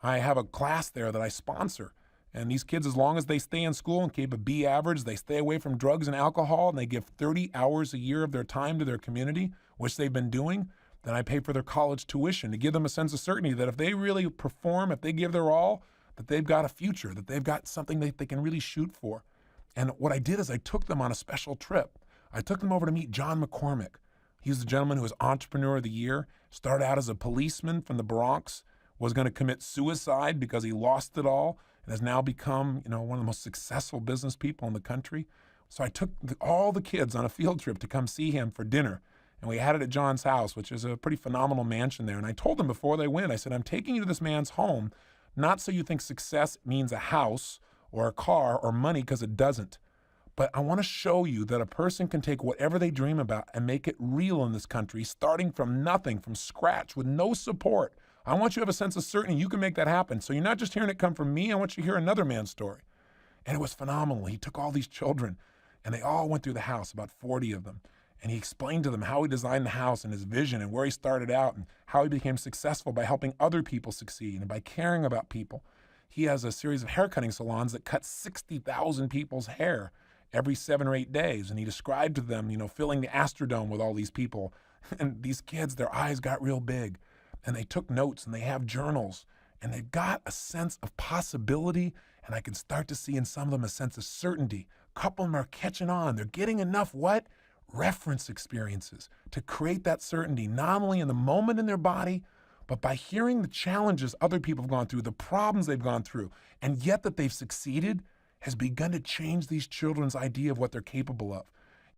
I have a class there that I sponsor. And these kids, as long as they stay in school and keep a B average, they stay away from drugs and alcohol, and they give 30 hours a year of their time to their community, which they've been doing, then I pay for their college tuition to give them a sense of certainty that if they really perform, if they give their all, that they've got a future, that they've got something that they can really shoot for. And what I did is I took them on a special trip. I took them over to meet John McCormick. He's the gentleman who was Entrepreneur of the Year, started out as a policeman from the Bronx, was going to commit suicide because he lost it all, and has now become, one of the most successful business people in the country. So I took all the kids on a field trip to come see him for dinner, and we had it at John's house, which is a pretty phenomenal mansion there. And I told them before they went, I said, I'm taking you to this man's home, not so you think success means a house or a car or money, because it doesn't. But I want to show you that a person can take whatever they dream about and make it real in this country, starting from nothing, from scratch, with no support. I want you to have a sense of certainty you can make that happen. So you're not just hearing it come from me. I want you to hear another man's story. And it was phenomenal. He took all these children, and they all went through the house, about 40 of them. And he explained to them how he designed the house and his vision and where he started out and how he became successful by helping other people succeed and by caring about people. He has a series of haircutting salons that cut 60,000 people's hair every 7 or 8 days. And he described to them, filling the Astrodome with all these people. And these kids, their eyes got real big. And they took notes, and they have journals. And they've got a sense of possibility. And I can start to see in some of them a sense of certainty. A couple of them are catching on. They're getting enough what? Reference experiences to create that certainty, not only in the moment in their body, but by hearing the challenges other people have gone through, the problems they've gone through, and yet that they've succeeded, has begun to change these children's idea of what they're capable of.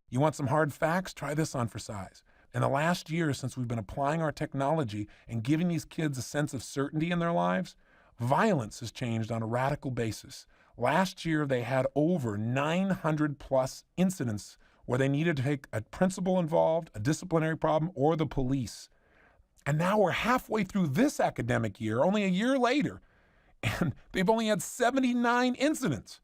You want some hard facts? Try this on for size. In the last year, since we've been applying our technology and giving these kids a sense of certainty in their lives, violence has changed on a radical basis. Last year, they had over 900 plus incidents where they needed to take a principal involved, a disciplinary problem, or the police. And now we're halfway through this academic year, only a year later, and they've only had 79 incidents.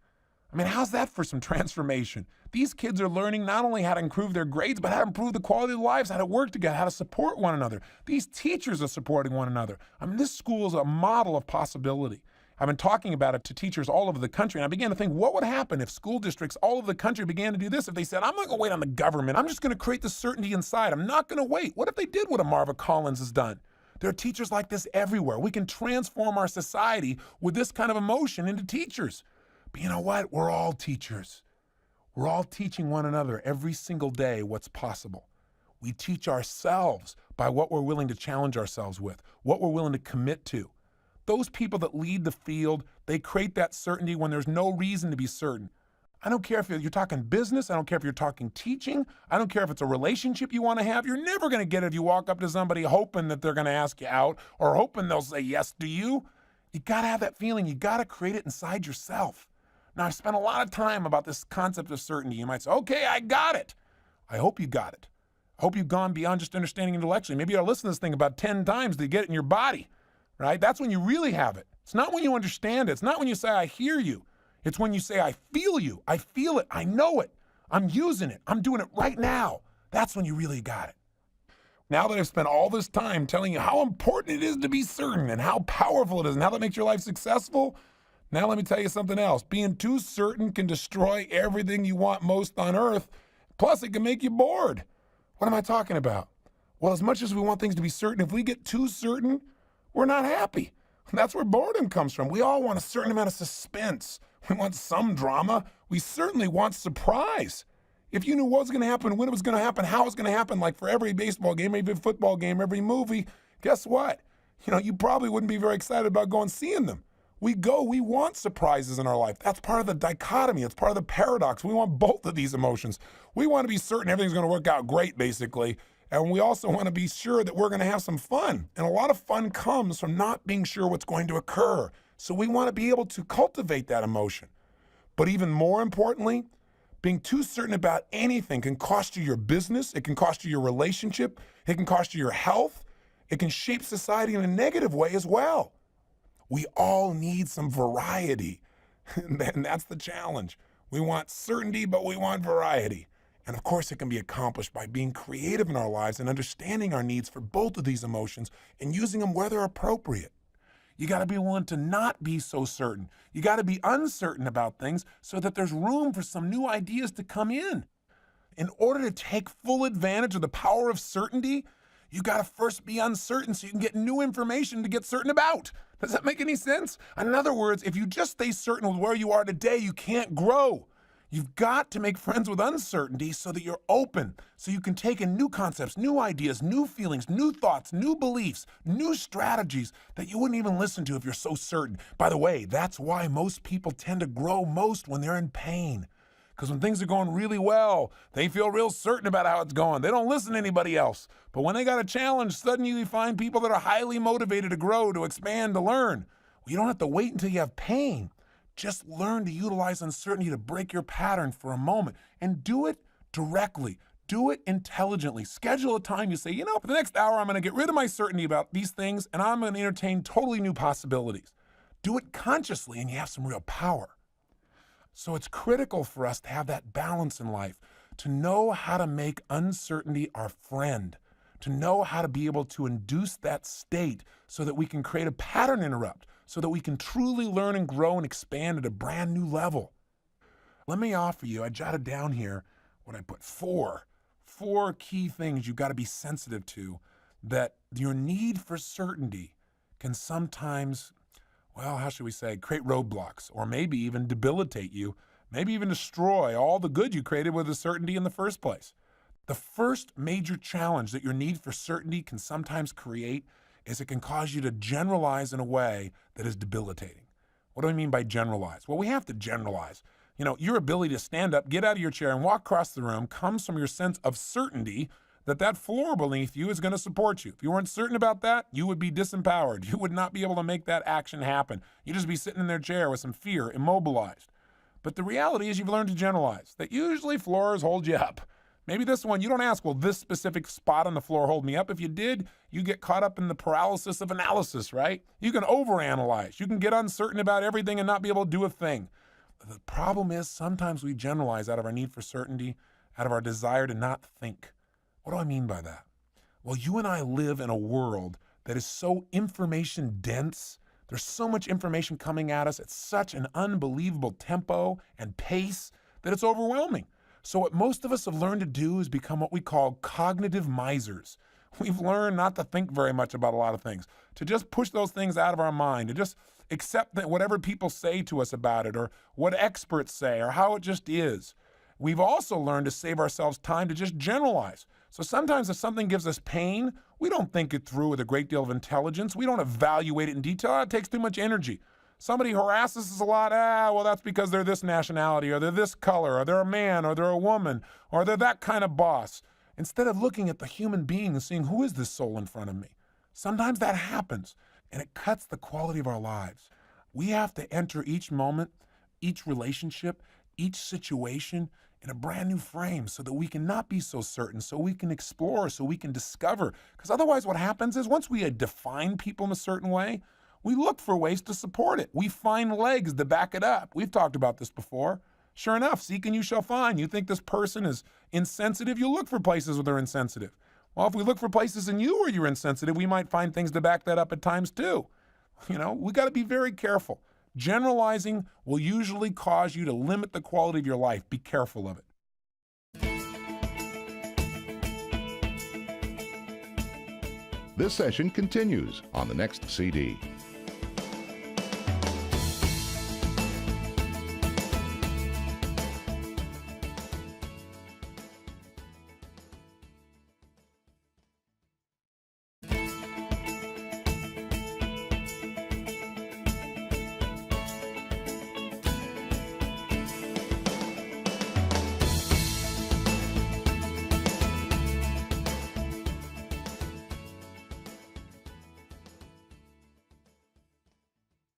I mean, how's that for some transformation? These kids are learning not only how to improve their grades, but how to improve the quality of their lives, how to work together, how to support one another. These teachers are supporting one another. I mean, this school is a model of possibility. I've been talking about it to teachers all over the country, and I began to think, what would happen if school districts all over the country began to do this? If they said, I'm not going to wait on the government. I'm just going to create the certainty inside. I'm not going to wait. What if they did what a Marva Collins has done? There are teachers like this everywhere. We can transform our society with this kind of emotion into teachers. But you know what? We're all teachers. We're all teaching one another every single day what's possible. We teach ourselves by what we're willing to challenge ourselves with, what we're willing to commit to. Those people that lead the field, they create that certainty when there's no reason to be certain. I don't care if you're talking business. I don't care if you're talking teaching. I don't care if it's a relationship you want to have. You're never going to get it if you walk up to somebody hoping that they're going to ask you out or hoping they'll say yes to you. You got to have that feeling. You got to create it inside yourself. Now, I've spent a lot of time about this concept of certainty. You might say, okay, I got it. I hope you got it. I hope you've gone beyond just understanding intellectually. Maybe you ought to listen to this thing about 10 times to get it in your body, right? That's when you really have it. It's not when you understand it. It's not when you say, I hear you. It's when you say, I feel you. I feel it. I know it. I'm using it. I'm doing it right now. That's when you really got it. Now that I've spent all this time telling you how important it is to be certain and how powerful it is and how that makes your life successful, now let me tell you something else. Being too certain can destroy everything you want most on earth. Plus, it can make you bored. What am I talking about? Well, as much as we want things to be certain, if we get too certain, we're not happy. That's where boredom comes from. We all want a certain amount of suspense. We want some drama. We certainly want surprise. If you knew what was going to happen, when it was going to happen, how it was going to happen, like for every baseball game, every football game, every movie, guess what? You probably wouldn't be very excited about going seeing them. We want surprises in our life. That's part of the dichotomy. It's part of the paradox. We want both of these emotions. We want to be certain everything's going to work out great, basically. And we also want to be sure that we're going to have some fun. And a lot of fun comes from not being sure what's going to occur. So we want to be able to cultivate that emotion. But even more importantly, being too certain about anything can cost you your business. It can cost you your relationship. It can cost you your health. It can shape society in a negative way as well. We all need some variety. And that's the challenge. We want certainty, but we want variety. And of course, it can be accomplished by being creative in our lives and understanding our needs for both of these emotions and using them where they're appropriate. You got to be willing to not be so certain. You got to be uncertain about things so that there's room for some new ideas to come in. In order to take full advantage of the power of certainty, you got to first be uncertain so you can get new information to get certain about. Does that make any sense? In other words, if you just stay certain with where you are today, you can't grow. You've got to make friends with uncertainty so that you're open, so you can take in new concepts, new ideas, new feelings, new thoughts, new beliefs, new strategies that you wouldn't even listen to if you're so certain. By the way, that's why most people tend to grow most when they're in pain. Because when things are going really well, they feel real certain about how it's going. They don't listen to anybody else. But when they got a challenge, suddenly you find people that are highly motivated to grow, to expand, to learn. Well, you don't have to wait until you have pain. Just learn to utilize uncertainty to break your pattern for a moment and do it directly. Do it intelligently. Schedule a time you say, for the next hour, I'm going to get rid of my certainty about these things and I'm going to entertain totally new possibilities. Do it consciously and you have some real power. So it's critical for us to have that balance in life, to know how to make uncertainty our friend, to know how to be able to induce that state so that we can create a pattern interrupt, so that we can truly learn and grow and expand at a brand new level. Let me offer you, I jotted down here what I put, four key things you've got to be sensitive to that your need for certainty can sometimes, how should we say, create roadblocks or maybe even debilitate you, maybe even destroy all the good you created with the certainty in the first place. The first major challenge that your need for certainty can sometimes create is it can cause you to generalize in a way that is debilitating. What do I mean by generalize? Well, we have to generalize. Your ability to stand up, get out of your chair, and walk across the room comes from your sense of certainty that floor beneath you is going to support you. If you weren't certain about that, you would be disempowered. You would not be able to make that action happen. You'd just be sitting in their chair with some fear, immobilized. But the reality is you've learned to generalize, that usually floors hold you up. Maybe this one, you don't ask, will this specific spot on the floor hold me up? If you did, you get caught up in the paralysis of analysis, right? You can overanalyze. You can get uncertain about everything and not be able to do a thing. The problem is sometimes we generalize out of our need for certainty, out of our desire to not think. What do I mean by that? Well, you and I live in a world that is so information dense. There's so much information coming at us at such an unbelievable tempo and pace that it's overwhelming. So what most of us have learned to do is become what we call cognitive misers. We've learned not to think very much about a lot of things, to just push those things out of our mind, to just accept that whatever people say to us about it or what experts say or how it just is. We've also learned to save ourselves time to just generalize. So sometimes if something gives us pain, we don't think it through with a great deal of intelligence. We don't evaluate it in detail. It takes too much energy. Somebody harasses us a lot. Well, that's because they're this nationality, or they're this color, or they're a man, or they're a woman, or they're that kind of boss. Instead of looking at the human being and seeing, who is this soul in front of me? Sometimes that happens, and it cuts the quality of our lives. We have to enter each moment, each relationship, each situation in a brand new frame so that we can not be so certain, so we can explore, so we can discover. Because otherwise what happens is once we define people in a certain way, we look for ways to support it. We find legs to back it up. We've talked about this before. Sure enough, seek and you shall find. You think this person is insensitive, you look for places where they're insensitive. Well, if we look for places in you where you're insensitive, we might find things to back that up at times too. We got to be very careful. Generalizing will usually cause you to limit the quality of your life. Be careful of it. This session continues on the next CD.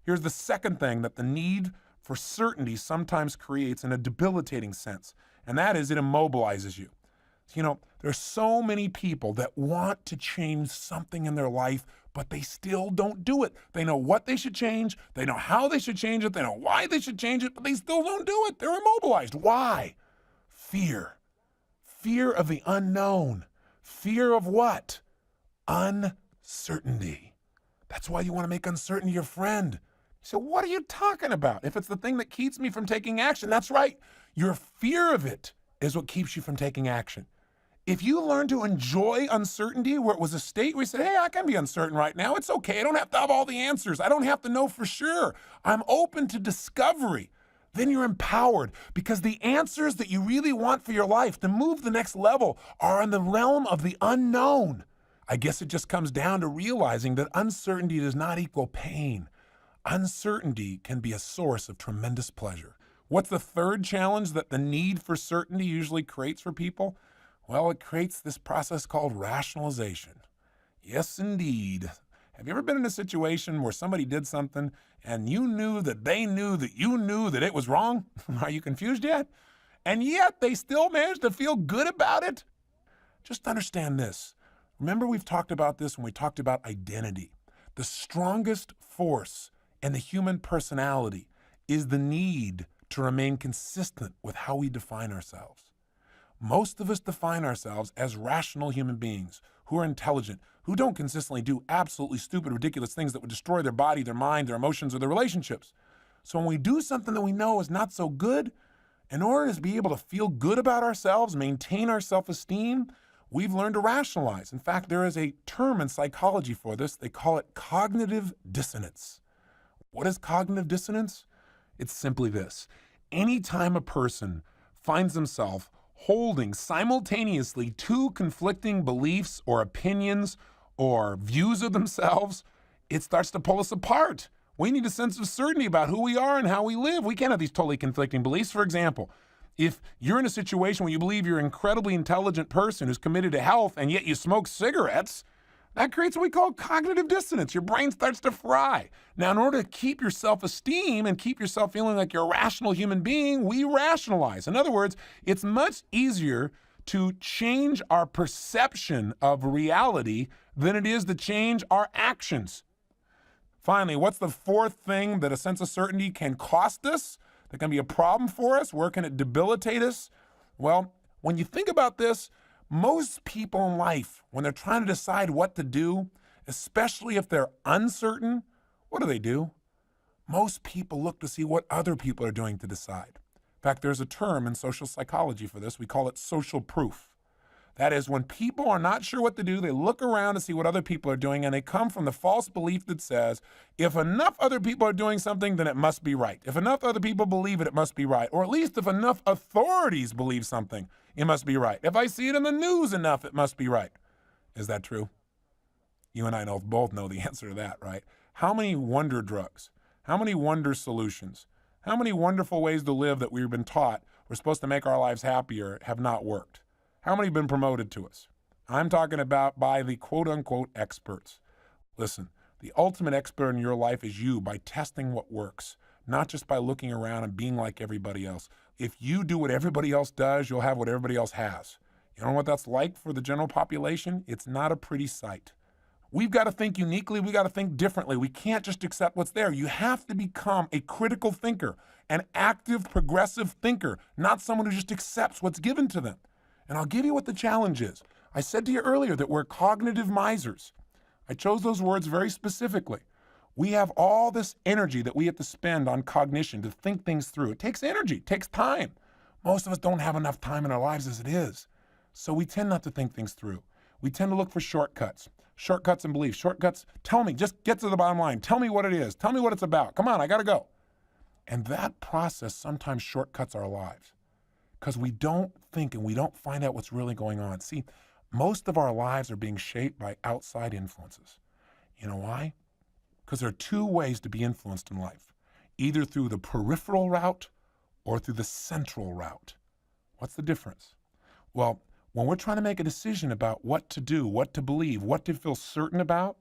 Here's the second thing that the need for certainty sometimes creates in a debilitating sense, and that is it immobilizes you. There's so many people that want to change something in their life, but they still don't do it. They know what they should change, they know how they should change it, they know why they should change it, but they still don't do it. They're immobilized. Why? Fear. Fear of the unknown. Fear of what? Uncertainty. That's why you want to make uncertainty your friend. So what are you talking about? If it's the thing that keeps me from taking action, that's right. Your fear of it is what keeps you from taking action. If you learn to enjoy uncertainty, where it was a state where you said, hey, I can be uncertain right now. It's okay. I don't have to have all the answers. I don't have to know for sure. I'm open to discovery. Then you're empowered because the answers that you really want for your life to move the next level are in the realm of the unknown. I guess it just comes down to realizing that uncertainty does not equal pain. Uncertainty can be a source of tremendous pleasure. What's the third challenge that the need for certainty usually creates for people? Well, it creates this process called rationalization. Yes, indeed. Have you ever been in a situation where somebody did something and you knew that they knew that you knew that it was wrong? Are you confused yet? And yet they still managed to feel good about it? Just understand this. Remember we've talked about this when we talked about identity. The strongest force in the human personality is the need to remain consistent with how we define ourselves. Most of us define ourselves as rational human beings who are intelligent, who don't consistently do absolutely stupid, ridiculous things that would destroy their body, their mind, their emotions, or their relationships. So when we do something that we know is not so good, in order to be able to feel good about ourselves, maintain our self-esteem, we've learned to rationalize. In fact, there is a term in psychology for this. They call it cognitive dissonance. What is cognitive dissonance? It's simply this. Anytime a person finds himself holding simultaneously two conflicting beliefs or opinions or views of themselves, it starts to pull us apart. We need a sense of certainty about who we are and how we live. We can't have these totally conflicting beliefs. For example, if you're in a situation where you believe you're an incredibly intelligent person who's committed to health and yet you smoke cigarettes, that creates what we call cognitive dissonance. Your brain starts to fry. Now, in order to keep your self-esteem and keep yourself feeling like you're a rational human being, we rationalize. In other words, it's much easier to change our perception of reality than it is to change our actions. Finally, what's the fourth thing that a sense of certainty can cost us, that can be a problem for us? Where can it debilitate us? Well, when you think about this, most people in life, when they're trying to decide what to do, especially if they're uncertain, what do? Most people look to see what other people are doing to decide. In fact, there's a term in social psychology for this. We call it social proof. That is, when people are not sure what to do, they look around to see what other people are doing, and they come from the false belief that says, if enough other people are doing something, then it must be right. If enough other people believe it, it must be right. Or at least if enough authorities believe something, it must be right. If I see it in the news enough, it must be right. Is that true? You and I both know the answer to that, right? How many wonder drugs? How many wonder solutions? How many wonderful ways to live that we've been taught we're supposed to make our lives happier have not worked? How many have been promoted to us? I'm talking about by the quote-unquote experts. Listen, the ultimate expert in your life is you by testing what works, not just by looking around and being like everybody else. If you do what everybody else does, you'll have what everybody else has. You know what that's like for the general population? It's not a pretty sight. We've got to think uniquely. We got to think differently. We can't just accept what's there. You have to become a critical thinker, an active, progressive thinker, not someone who just accepts what's given to them. And I'll give you what the challenge is. I said to you earlier that we're cognitive misers. I chose those words very specifically. We have all this energy that we have to spend on cognition to think things through. It takes energy, it takes time. Most of us don't have enough time in our lives as it is. So we tend not to think things through. We tend to look for shortcuts and beliefs. Shortcuts, tell me, just get to the bottom line. Tell me what it is. Tell me what it's about. Come on, I got to go. And that process sometimes shortcuts our lives because we don't think and we don't find out what's really going on. See, most of our lives are being shaped by outside influences. You know why? Because there are two ways to be influenced in life, either through the peripheral route or through the central route. What's the difference? Well, when we're trying to make a decision about what to do, what to believe, what to feel certain about,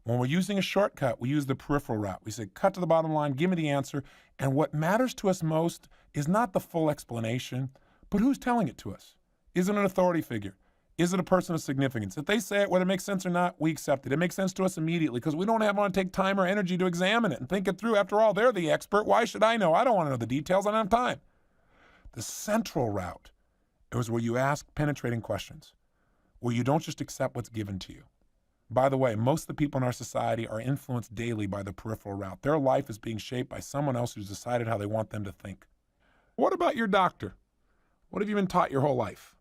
when we're using a shortcut, we use the peripheral route. We say, cut to the bottom line, give me the answer. And what matters to us most is not the full explanation, but who's telling it to us. Is it an authority figure? Is it a person of significance? If they say it, whether it makes sense or not, we accept it. It makes sense to us immediately because we don't want to take time or energy to examine it and think it through. After all, they're the expert. Why should I know? I don't want to know the details. I don't have time. The central route is where you ask penetrating questions, where you don't just accept what's given to you. By the way, most of the people in our society are influenced daily by the peripheral route. Their life is being shaped by someone else who's decided how they want them to think. What about your doctor? What have you been taught your whole life?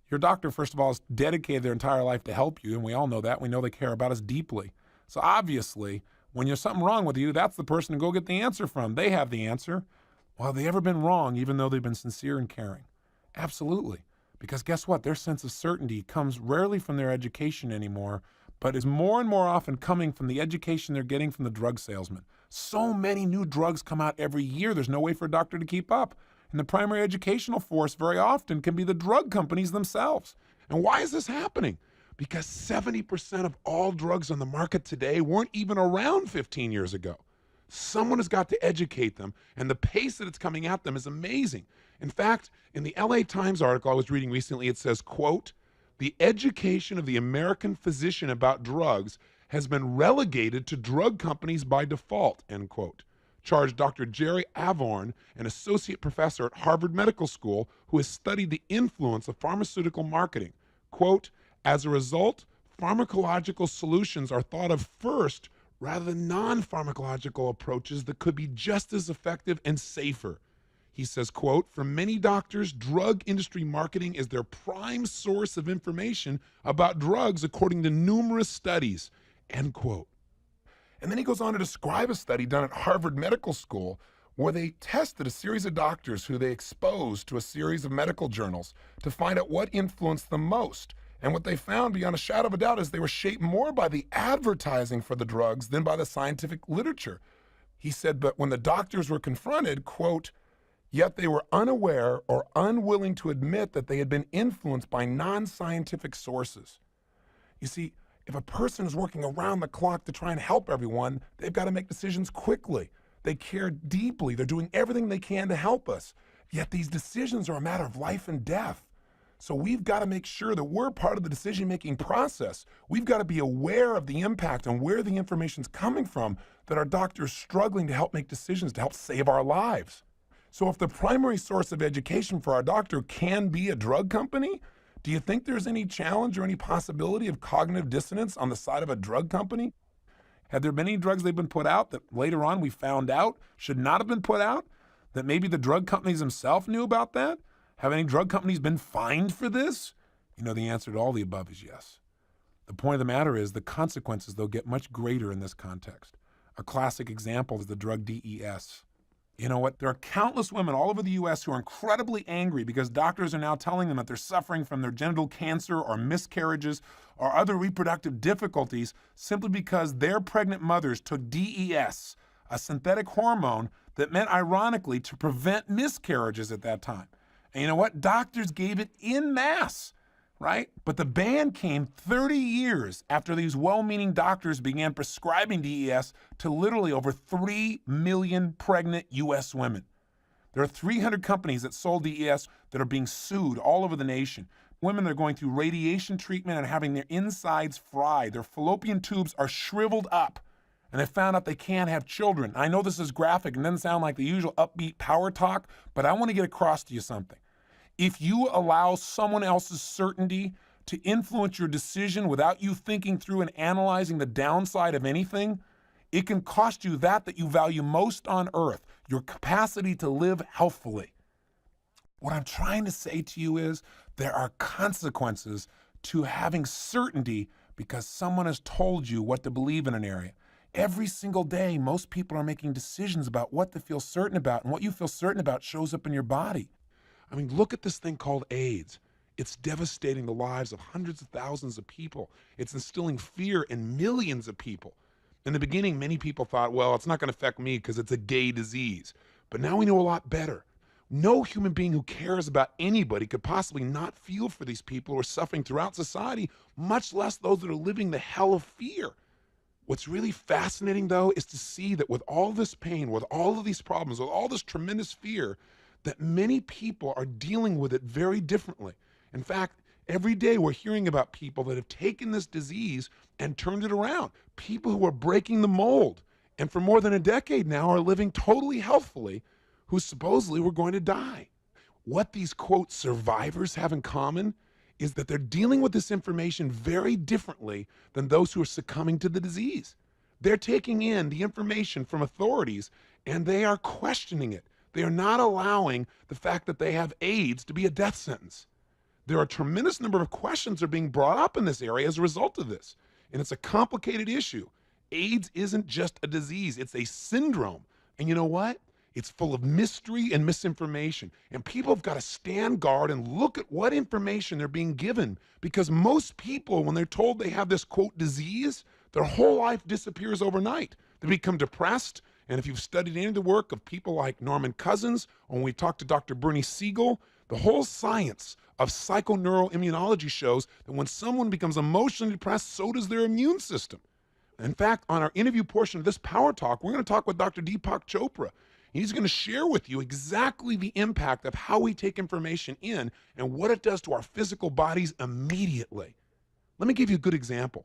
Your doctor, first of all, has dedicated their entire life to help you, and we all know that. We know they care about us deeply. So obviously, when there's something wrong with you, that's the person to go get the answer from. They have the answer. Well, have they ever been wrong, even though they've been sincere and caring? Absolutely. Because guess what? Their sense of certainty comes rarely from their education anymore, but is more and more often coming from the education they're getting from the drug salesman. So many new drugs come out every year, there's no way for a doctor to keep up. And the primary educational force very often can be the drug companies themselves. And why is this happening? Because 70% of all drugs on the market today weren't even around 15 years ago. Someone has got to educate them, and the pace that it's coming at them is amazing. In fact, in the LA Times article I was reading recently, it says, quote, "The education of the American physician about drugs has been relegated to drug companies by default," end quote. Charged Dr. Jerry Avorn, an associate professor at Harvard Medical School who has studied the influence of pharmaceutical marketing. Quote, "As a result, pharmacological solutions are thought of first rather than non-pharmacological approaches that could be just as effective and safer." He says, quote, "For many doctors, drug industry marketing is their prime source of information about drugs according to numerous studies," end quote. And then he goes on to describe a study done at Harvard Medical School where they tested a series of doctors who they exposed to a series of medical journals to find out what influenced them most. And what they found beyond a shadow of a doubt is they were shaped more by the advertising for the drugs than by the scientific literature. He said, but when the doctors were confronted, quote, "Yet they were unaware or unwilling to admit that they had been influenced by non-scientific sources." You see, if a person is working around the clock to try and help everyone, they've got to make decisions quickly. They care deeply. They're doing everything they can to help us. Yet these decisions are a matter of life and death. So we've got to make sure that we're part of the decision-making process. We've got to be aware of the impact and where the information's coming from that our doctor's struggling to help make decisions to help save our lives. So if the primary source of education for our doctor can be a drug company, do you think there's any challenge or any possibility of cognitive dissonance on the side of a drug company? Had there been any drugs they've been put out that later on we found out should not have been put out? That maybe the drug companies themselves knew about that? Have any drug companies been fined for this? You know, the answer to all the above is yes. The point of the matter is the consequences, though, get much greater in this context. A classic example is the drug DES. You know what? There are countless women all over the US who are incredibly angry because doctors are now telling them that they're suffering from their genital cancer or miscarriages or other reproductive difficulties simply because their pregnant mothers took DES, a synthetic hormone that meant, ironically, to prevent miscarriages at that time. And you know what? Doctors gave it en masse, right? But the ban came 30 years after these well-meaning doctors began prescribing DES to literally over 3 million pregnant US women. There are 300 companies that sold DES that are being sued all over the nation. Women that are going through radiation treatment and having their insides fried. Their fallopian tubes are shriveled up, and they found out they can't have children. I know this is graphic and doesn't sound like the usual upbeat power talk, but I want to get across to you something. If you allow someone else's certainty to influence your decision without you thinking through and analyzing the downside of anything, it can cost you that you value most on earth, your capacity to live healthfully. What I'm trying to say to you is there are consequences to having certainty because someone has told you what to believe in an area. Every single day, most people are making decisions about what to feel certain about, and what you feel certain about shows up in your body. I mean, look at this thing called AIDS. It's devastating the lives of hundreds of thousands of people. It's instilling fear in millions of people. In the beginning, many people thought, well, it's not going to affect me because it's a gay disease. But now we know a lot better. No human being who cares about anybody could possibly not feel for these people who are suffering throughout society, much less those that are living the hell of fear. What's really fascinating, though, is to see that with all this pain, with all of these problems, with all this tremendous fear, that many people are dealing with it very differently. In fact, every day we're hearing about people that have taken this disease and turned it around. People who are breaking the mold and for more than a decade now are living totally healthfully, who supposedly were going to die. What these, quote, survivors have in common is that they're dealing with this information very differently than those who are succumbing to the disease. They're taking in the information from authorities and they are questioning it. They are not allowing the fact that they have AIDS to be a death sentence. There are a tremendous number of questions that are being brought up in this area as a result of this. And it's a complicated issue. AIDS isn't just a disease, it's a syndrome. And you know what? It's full of mystery and misinformation. And people have got to stand guard and look at what information they're being given. Because most people, when they're told they have this, quote, disease, their whole life disappears overnight. They become depressed. And if you've studied any of the work of people like Norman Cousins, or when we talked to Dr. Bernie Siegel, the whole science of psychoneuroimmunology shows that when someone becomes emotionally depressed, so does their immune system. In fact, on our interview portion of this Power Talk, we're going to talk with Dr. Deepak Chopra. He's going to share with you exactly the impact of how we take information in and what it does to our physical bodies immediately. Let me give you a good example.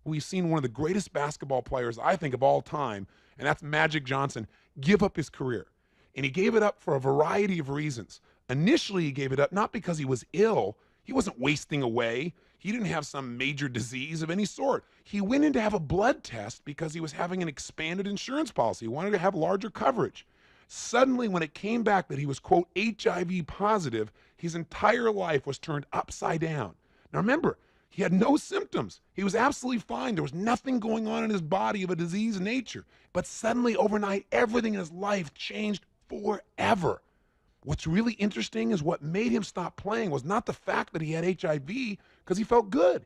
We've seen one of the greatest basketball players, I think, of all time, and that's Magic Johnson, give up his career. And he gave it up for a variety of reasons. Initially, he gave it up not because he was ill. He wasn't wasting away. He didn't have some major disease of any sort. He went in to have a blood test because he was having an expanded insurance policy. He wanted to have larger coverage. Suddenly, when it came back that he was, quote, HIV positive, his entire life was turned upside down. Now remember, he had no symptoms. He was absolutely fine. There was nothing going on in his body of a disease nature. But suddenly, overnight, everything in his life changed forever. What's really interesting is what made him stop playing was not the fact that he had HIV, because he felt good.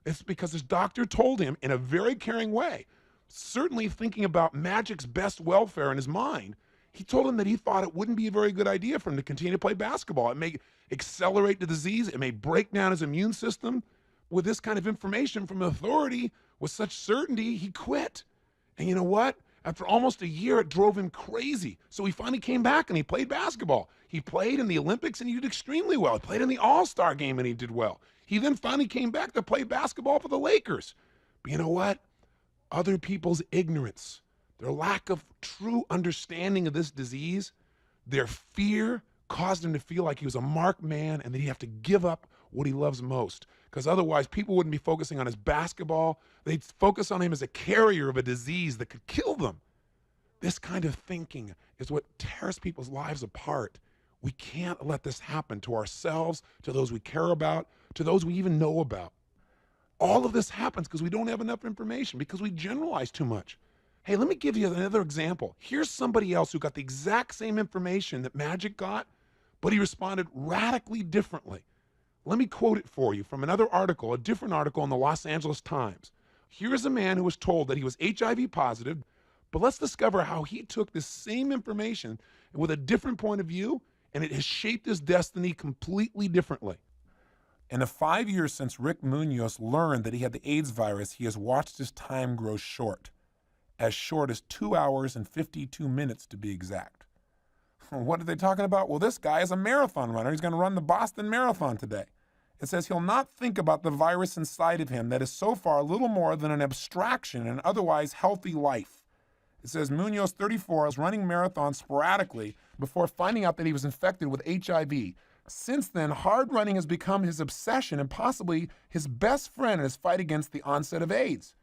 It's because his doctor told him in a very caring way, certainly thinking about Magic's best welfare in his mind, he told him that he thought it wouldn't be a very good idea for him to continue to play basketball. It may accelerate the disease. It may break down his immune system. With this kind of information from authority, with such certainty, he quit. And you know what? After almost a year, it drove him crazy. So he finally came back and he played basketball. He played in the Olympics and he did extremely well. He played in the All-Star game and he did well. He then finally came back to play basketball for the Lakers. But you know what? Other people's ignorance, their lack of true understanding of this disease, their fear caused him to feel like he was a marked man and that he'd have to give up what he loves most. Because otherwise, people wouldn't be focusing on his basketball. They'd focus on him as a carrier of a disease that could kill them. This kind of thinking is what tears people's lives apart. We can't let this happen to ourselves, to those we care about, to those we even know about. All of this happens because we don't have enough information, because we generalize too much. Hey, let me give you another example. Here's somebody else who got the exact same information that Magic got, but he responded radically differently. Let me quote it for you from another article, a different article in the Los Angeles Times. Here's a man who was told that he was HIV positive, but let's discover how he took this same information with a different point of view, and it has shaped his destiny completely differently. In the 5 years since Rick Munoz learned that he had the AIDS virus, he has watched his time grow short as 2 hours and 52 minutes to be exact. What are they talking about? Well, this guy is a marathon runner. He's going to run the Boston Marathon today. It says he'll not think about the virus inside of him that is so far little more than an abstraction in an otherwise healthy life. It says Munoz, 34, is running marathons sporadically before finding out that he was infected with HIV. Since then, hard running has become his obsession and possibly his best friend in his fight against the onset of AIDS.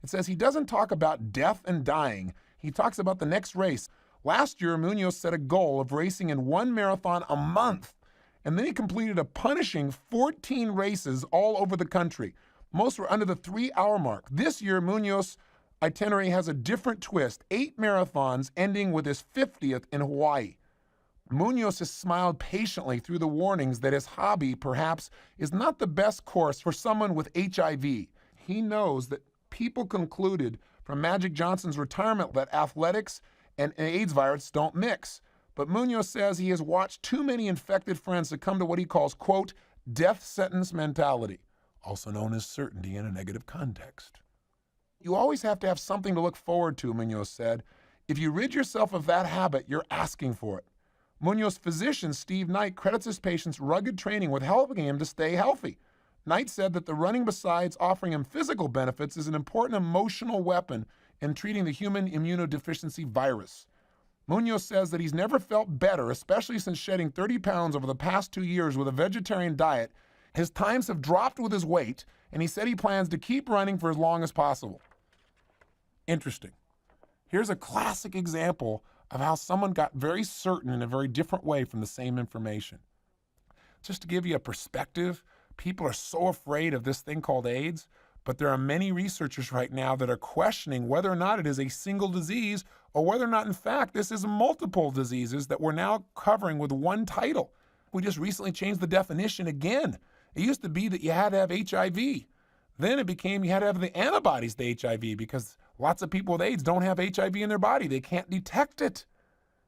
It says he doesn't talk about death and dying. He talks about the next race. Last year, Munoz set a goal of racing in 1 marathon a month, and then he completed a punishing 14 races all over the country. Most were under the 3-hour mark. This year, Munoz's itinerary has a different twist, 8 marathons ending with his 50th in Hawaii. Munoz has smiled patiently through the warnings that his hobby, perhaps, is not the best course for someone with HIV. He knows that people concluded from Magic Johnson's retirement that athletics and AIDS virus don't mix. But Munoz says he has watched too many infected friends succumb to what he calls, quote, death sentence mentality, also known as certainty in a negative context. You always have to have something to look forward to, Munoz said. If you rid yourself of that habit, you're asking for it. Munoz's physician, Steve Knight, credits his patient's rugged training with helping him to stay healthy. Knight said that the running, besides offering him physical benefits, is an important emotional weapon in treating the human immunodeficiency virus. Munoz says that he's never felt better, especially since shedding 30 pounds over the past 2 years with a vegetarian diet. His times have dropped with his weight, and he said he plans to keep running for as long as possible. Interesting. Here's a classic example of how someone got very certain in a very different way from the same information. Just to give you a perspective, people are so afraid of this thing called AIDS, but there are many researchers right now that are questioning whether or not it is a single disease or whether or not, in fact, this is multiple diseases that we're now covering with one title. We just recently changed the definition again. It used to be that you had to have HIV. Then it became you had to have the antibodies to HIV because lots of people with AIDS don't have HIV in their body. They can't detect it.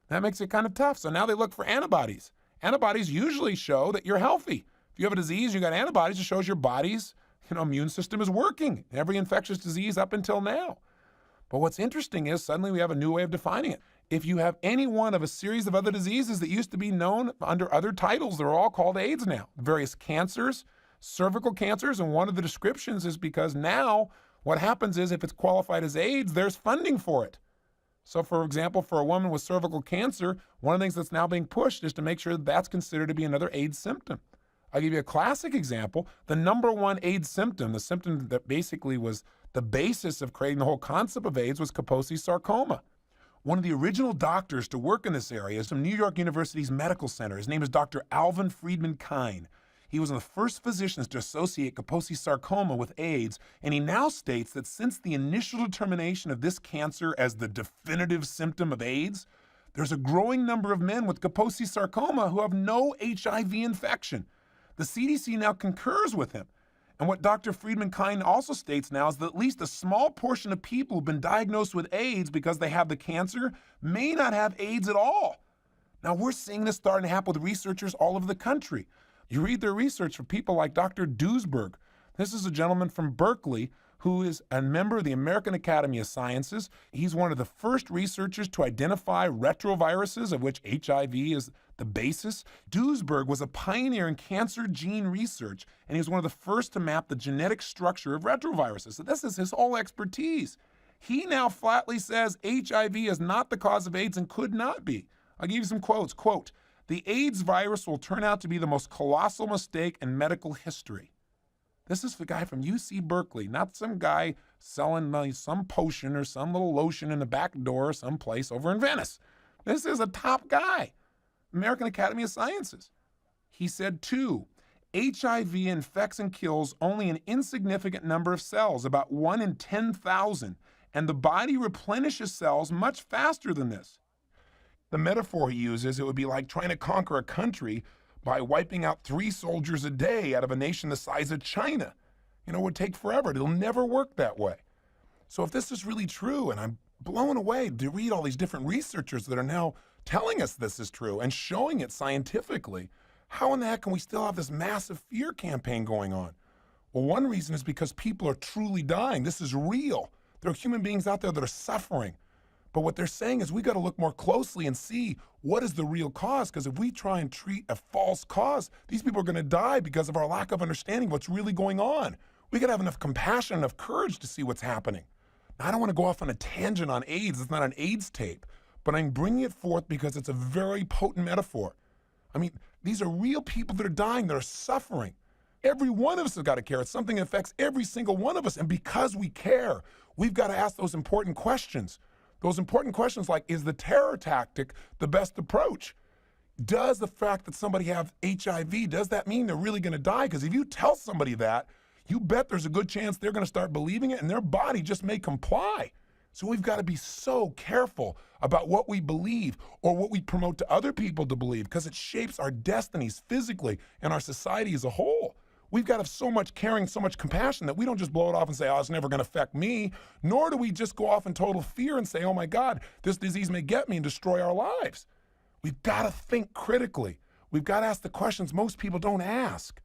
That makes it kind of tough. So now they look for antibodies. Antibodies usually show that you're healthy. If you have a disease, you got antibodies, it shows your body's immune system is working. Every infectious disease up until now. But what's interesting is suddenly we have a new way of defining it. If you have any one of a series of other diseases that used to be known under other titles, they're all called AIDS now. Various cancers, cervical cancers, and one of the descriptions is because now what happens is if it's qualified as AIDS, there's funding for it. So for example, for a woman with cervical cancer, one of the things that's now being pushed is to make sure that that's considered to be another AIDS symptom. I'll give you a classic example. The number one AIDS symptom, the symptom that basically was the basis of creating the whole concept of AIDS, was Kaposi sarcoma. One of the original doctors to work in this area is from New York University's Medical Center. His name is Dr. Alvin Friedman Kine. He was one of the first physicians to associate Kaposi sarcoma with AIDS, and he now states that since the initial determination of this cancer as the definitive symptom of AIDS, there's a growing number of men with Kaposi sarcoma who have no HIV infection. The CDC now concurs with him. And what Dr. Friedman Kine also states now is that at least a small portion of people who've been diagnosed with AIDS because they have the cancer may not have AIDS at all. Now we're seeing this starting to happen with researchers all over the country. You read their research for people like Dr. Duesberg. This is a gentleman from Berkeley who is a member of the American Academy of Sciences. He's one of the first researchers to identify retroviruses, of which HIV is the basis. Duesberg was a pioneer in cancer gene research, and he was one of the first to map the genetic structure of retroviruses. So this is his whole expertise. He now flatly says HIV is not the cause of AIDS and could not be. I'll give you some quotes. Quote, "The AIDS virus will turn out to be the most colossal mistake in medical history." This is the guy from UC Berkeley, not some guy selling some potion or some little lotion in the back door someplace over in Venice. This is a top guy, American Academy of Sciences. He said, too, HIV infects and kills only an insignificant number of cells, about 1 in 10,000, and the body replenishes cells much faster than this. The metaphor he uses, it would be like trying to conquer a country by wiping out 3 soldiers a day out of a nation the size of China. It would take forever. It'll never work that way. So if this is really true, and I'm blown away to read all these different researchers that are now telling us this is true and showing it scientifically, how in the heck can we still have this massive fear campaign going on? Well, one reason is because people are truly dying. This is real. There are human beings out there that are suffering. But what they're saying is we got to look more closely and see what is the real cause, because if we try and treat a false cause, these people are going to die because of our lack of understanding what's really going on. We got to have enough compassion, enough courage to see what's happening. Now, I don't want to go off on a tangent on AIDS. It's not an AIDS tape, but I'm bringing it forth because it's a very potent metaphor. I mean, these are real people that are dying, that are suffering. Every one of us has got to care. It's something that affects every single one of us. And because we care, we've got to ask those important questions. Those important questions like, is the terror tactic the best approach? Does the fact that somebody have HIV, does that mean they're really going to die? Because if you tell somebody that, you bet there's a good chance they're going to start believing it and their body just may comply. So we've got to be so careful about what we believe or what we promote to other people to believe, because it shapes our destinies physically and our society as a whole. We've got to have so much caring, so much compassion that we don't just blow it off and say, oh, it's never going to affect me, nor do we just go off in total fear and say, oh my God, this disease may get me and destroy our lives. We've got to think critically. We've got to ask the questions most people don't ask.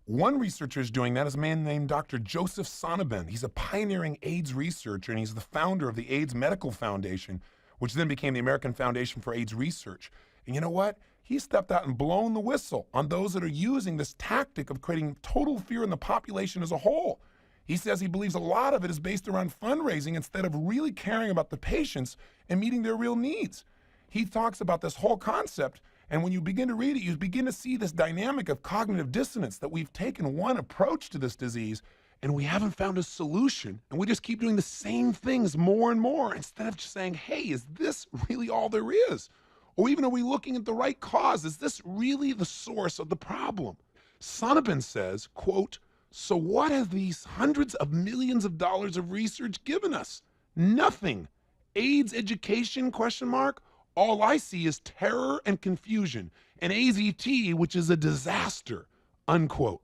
One researcher is doing that is a man named Dr. Joseph Sonnabend. He's a pioneering AIDS researcher, and he's the founder of the AIDS Medical Foundation, which then became the American Foundation for AIDS Research. And you know what? He stepped out and blown the whistle on those that are using this tactic of creating total fear in the population as a whole. He says he believes a lot of it is based around fundraising instead of really caring about the patients and meeting their real needs. He talks about this whole concept, and when you begin to read it, you begin to see this dynamic of cognitive dissonance, that we've taken one approach to this disease and we haven't found a solution, and we just keep doing the same things more and more instead of just saying, hey, is this really all there is? Or even, are we looking at the right cause? Is this really the source of the problem? Sonnabend says, quote, so what have these hundreds of millions of dollars of research given us? Nothing. AIDS education, question mark? All I see is terror and confusion, and AZT, which is a disaster, unquote.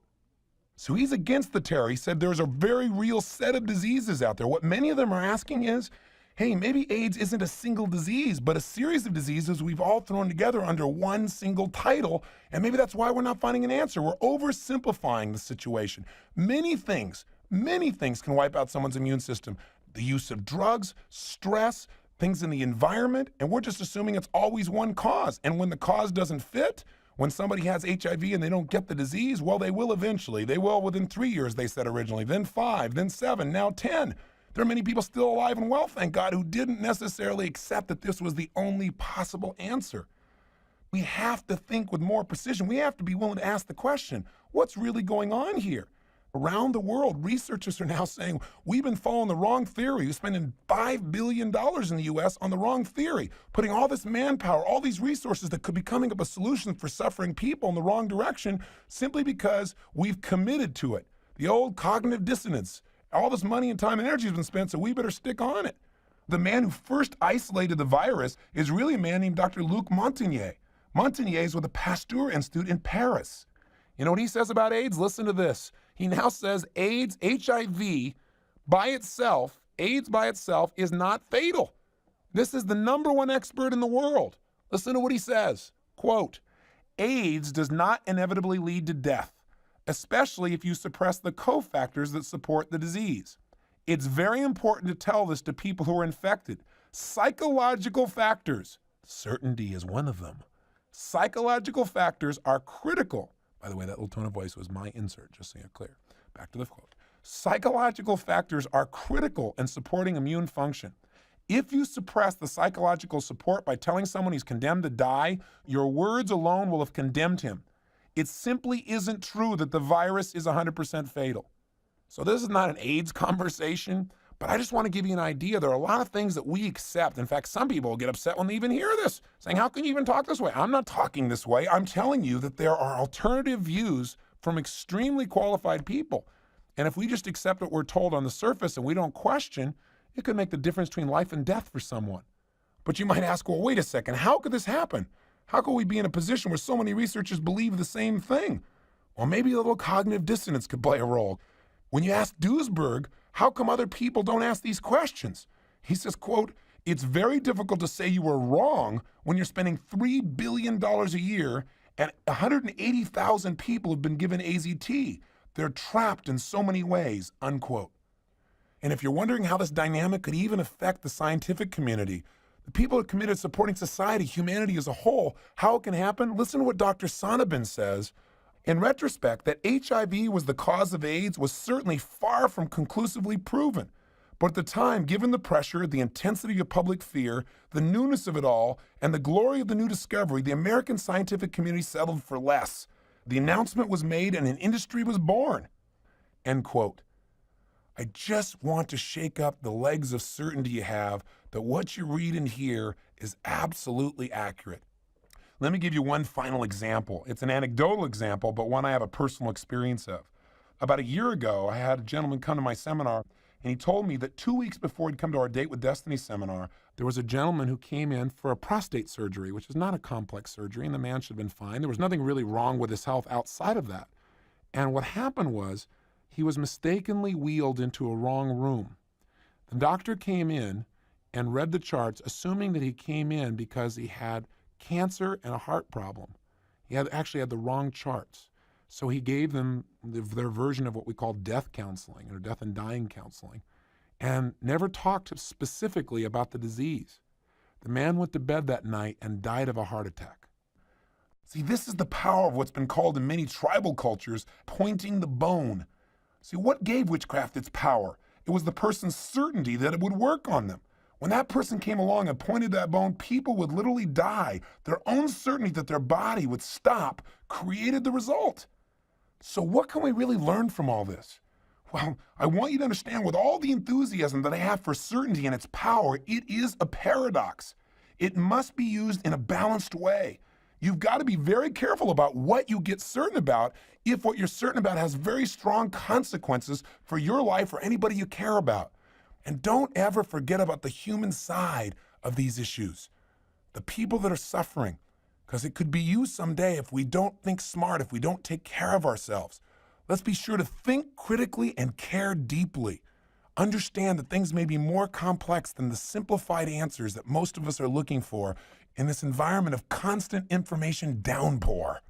So he's against the terror. He said there's a very real set of diseases out there. What many of them are asking is, hey, maybe AIDS isn't a single disease, but a series of diseases we've all thrown together under one single title, and maybe that's why we're not finding an answer. We're oversimplifying the situation. Many things can wipe out someone's immune system. The use of drugs, stress, things in the environment, and we're just assuming it's always one cause. And when the cause doesn't fit, when somebody has HIV and they don't get the disease, well, they will eventually. They will within 3 years, they said originally, then 5, then 7, now 10. There are many people still alive and well, thank God, who didn't necessarily accept that this was the only possible answer. We have to think with more precision. We have to be willing to ask the question, what's really going on here? Around the world, researchers are now saying, we've been following the wrong theory. We're spending $5 billion in the U.S. on the wrong theory, putting all this manpower, all these resources that could be coming up with solutions for suffering people in the wrong direction, simply because we've committed to it. The old cognitive dissonance. All this money and time and energy has been spent, so we better stick on it. The man who first isolated the virus is really a man named Dr. Luc Montagnier. Montagnier is with the Pasteur Institute in Paris. You know what he says about AIDS? Listen to this. He now says AIDS, HIV by itself, AIDS by itself is not fatal. This is the #1 expert in the world. Listen to what he says. Quote, AIDS does not inevitably lead to death, especially if you suppress the cofactors that support the disease. It's very important to tell this to people who are infected. Psychological factors, certainty is one of them. Psychological factors are critical. By the way, that little tone of voice was my insert, just so you're clear. Back to the quote. Psychological factors are critical in supporting immune function. If you suppress the psychological support by telling someone he's condemned to die, your words alone will have condemned him. It simply isn't true that the virus is 100% fatal. So this is not an AIDS conversation, but I just want to give you an idea. There are a lot of things that we accept. In fact, some people will get upset when they even hear this, saying, how can you even talk this way? I'm not talking this way. I'm telling you that there are alternative views from extremely qualified people. And if we just accept what we're told on the surface and we don't question, It could make the difference between life and death for someone. But you might ask, well, wait a second, how could this happen? How could we be in a position where so many researchers believe the same thing? Well, maybe a little cognitive dissonance could play a role. When you ask Duesberg, how come other people don't ask these questions? He says, quote, "It's very difficult to say you were wrong when you're spending $3 billion a year and 180,000 people have been given AZT. They're trapped in so many ways," unquote. And if you're wondering how this dynamic could even affect the scientific community, the people who are committed to supporting society, humanity as a whole, how it can happen, listen to what Dr. Sonnabend says. In retrospect, that HIV was the cause of AIDS was certainly far from conclusively proven. But at the time, given the pressure, the intensity of public fear, the newness of it all, and the glory of the new discovery, the American scientific community settled for less. The announcement was made and an industry was born. End quote. I just want to shake up the legs of certainty you have that what you read and hear is absolutely accurate. Let me give you one final example. It's an anecdotal example, but one I have a personal experience of. About a year ago, I had a gentleman come to my seminar, and he told me that 2 weeks before he'd come to our Date with Destiny seminar, there was a gentleman who came in for a prostate surgery, which is not a complex surgery, and the man should have been fine. There was nothing really wrong with his health outside of that. And what happened was, he was mistakenly wheeled into a wrong room. The doctor came in and read the charts, assuming that he came in because he had cancer and a heart problem. He actually had the wrong charts. So he gave them their version of what we call death counseling or death and dying counseling, and never talked specifically about the disease. The man went to bed that night and died of a heart attack. See, this is the power of what's been called in many tribal cultures, pointing the bone. See, what gave witchcraft its power? It was the person's certainty that it would work on them. When that person came along and pointed that bone, people would literally die. Their own certainty that their body would stop created the result. So what can we really learn from all this? Well, I want you to understand with all the enthusiasm that I have for certainty and its power, it is a paradox. It must be used in a balanced way. You've got to be very careful about what you get certain about if what you're certain about has very strong consequences for your life or anybody you care about. And don't ever forget about the human side of these issues, the people that are suffering, because it could be you someday if we don't think smart, if we don't take care of ourselves. Let's be sure to think critically and care deeply. Understand that things may be more complex than the simplified answers that most of us are looking for in this environment of constant information downpour.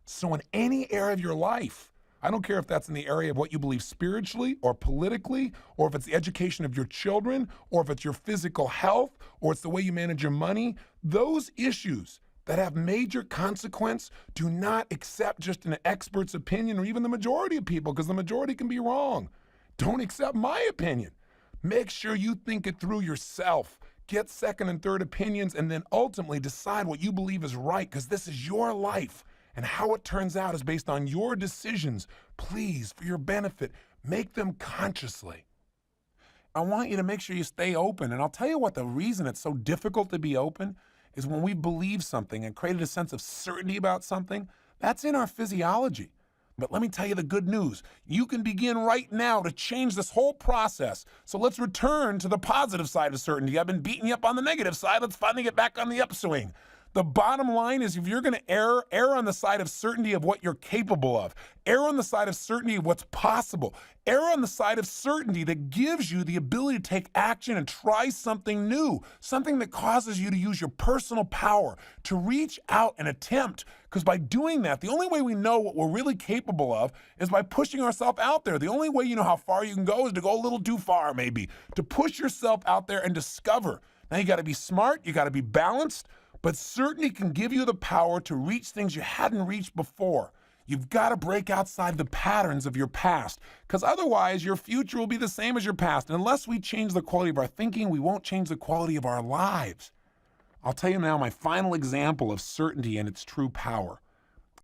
So in any area of your life, I don't care if that's in the area of what you believe spiritually or politically, or if it's the education of your children, or if it's your physical health, or it's the way you manage your money, those issues that have major consequence do not accept just an expert's opinion or even the majority of people, because the majority can be wrong. Don't accept my opinion. Make sure you think it through yourself. Get second and third opinions, and then ultimately decide what you believe is right, because this is your life. And how it turns out is based on your decisions. Please, for your benefit, make them consciously. I want you to make sure you stay open. And I'll tell you what, the reason it's so difficult to be open is when we believe something and created a sense of certainty about something, that's in our physiology. But let me tell you the good news. You can begin right now to change this whole process. So let's return to the positive side of certainty. I've been beating you up on the negative side. Let's finally get back on the upswing. The bottom line is, if you're going to err on the side of certainty of what you're capable of. Err on the side of certainty of what's possible. Err on the side of certainty that gives you the ability to take action and try something new, something that causes you to use your personal power to reach out and attempt. Because by doing that, the only way we know what we're really capable of is by pushing ourselves out there. The only way you know how far you can go is to go a little too far, maybe, to push yourself out there and discover. Now, you got to be smart, you got to be balanced, but certainty can give you the power to reach things you hadn't reached before. You've got to break outside the patterns of your past, because otherwise your future will be the same as your past. And unless we change the quality of our thinking, we won't change the quality of our lives. I'll tell you now my final example of certainty and its true power.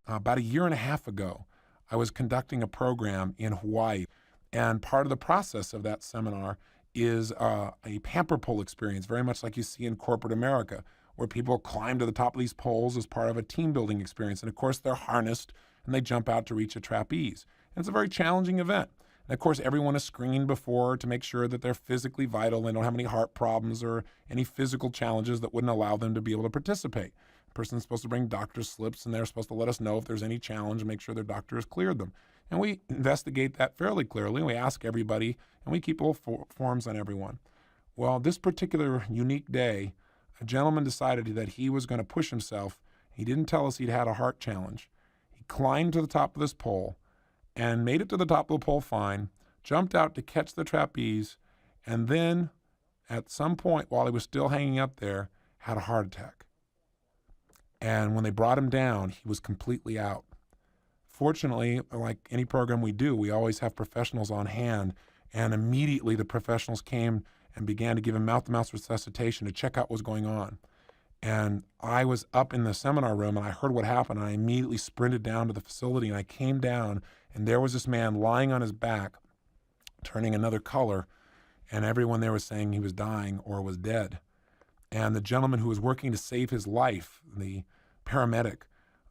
About a year and a half ago, I was conducting a program in Hawaii, and part of the process of that seminar is a hamper pole experience, very much like you see in corporate America, where people climb to the top of these poles as part of a team building experience. And of course, they're harnessed and they jump out to reach a trapeze. And it's a very challenging event. And of course, everyone is screened before to make sure that they're physically vital. They don't have any heart problems or any physical challenges that wouldn't allow them to be able to participate. The person's supposed to bring doctor's slips, and they're supposed to let us know if there's any challenge and make sure their doctor has cleared them. And we investigate that fairly clearly. We ask everybody, and we keep little forms on everyone. Well, this particular unique day, a gentleman decided that he was going to push himself. He didn't tell us he'd had a heart challenge. He climbed to the top of this pole and made it to the top of the pole fine, jumped out to catch the trapeze, and then at some point while he was still hanging up there, had a heart attack. And when they brought him down, he was completely out. Fortunately, like any program we do, we always have professionals on hand, and immediately the professionals came and began to give him mouth-to-mouth resuscitation to check out what was going on. And I was up in the seminar room, and I heard what happened, and I immediately sprinted down to the facility, and I came down, and there was this man lying on his back, turning another color, and everyone there was saying he was dying or was dead. And the gentleman who was working to save his life, the paramedic,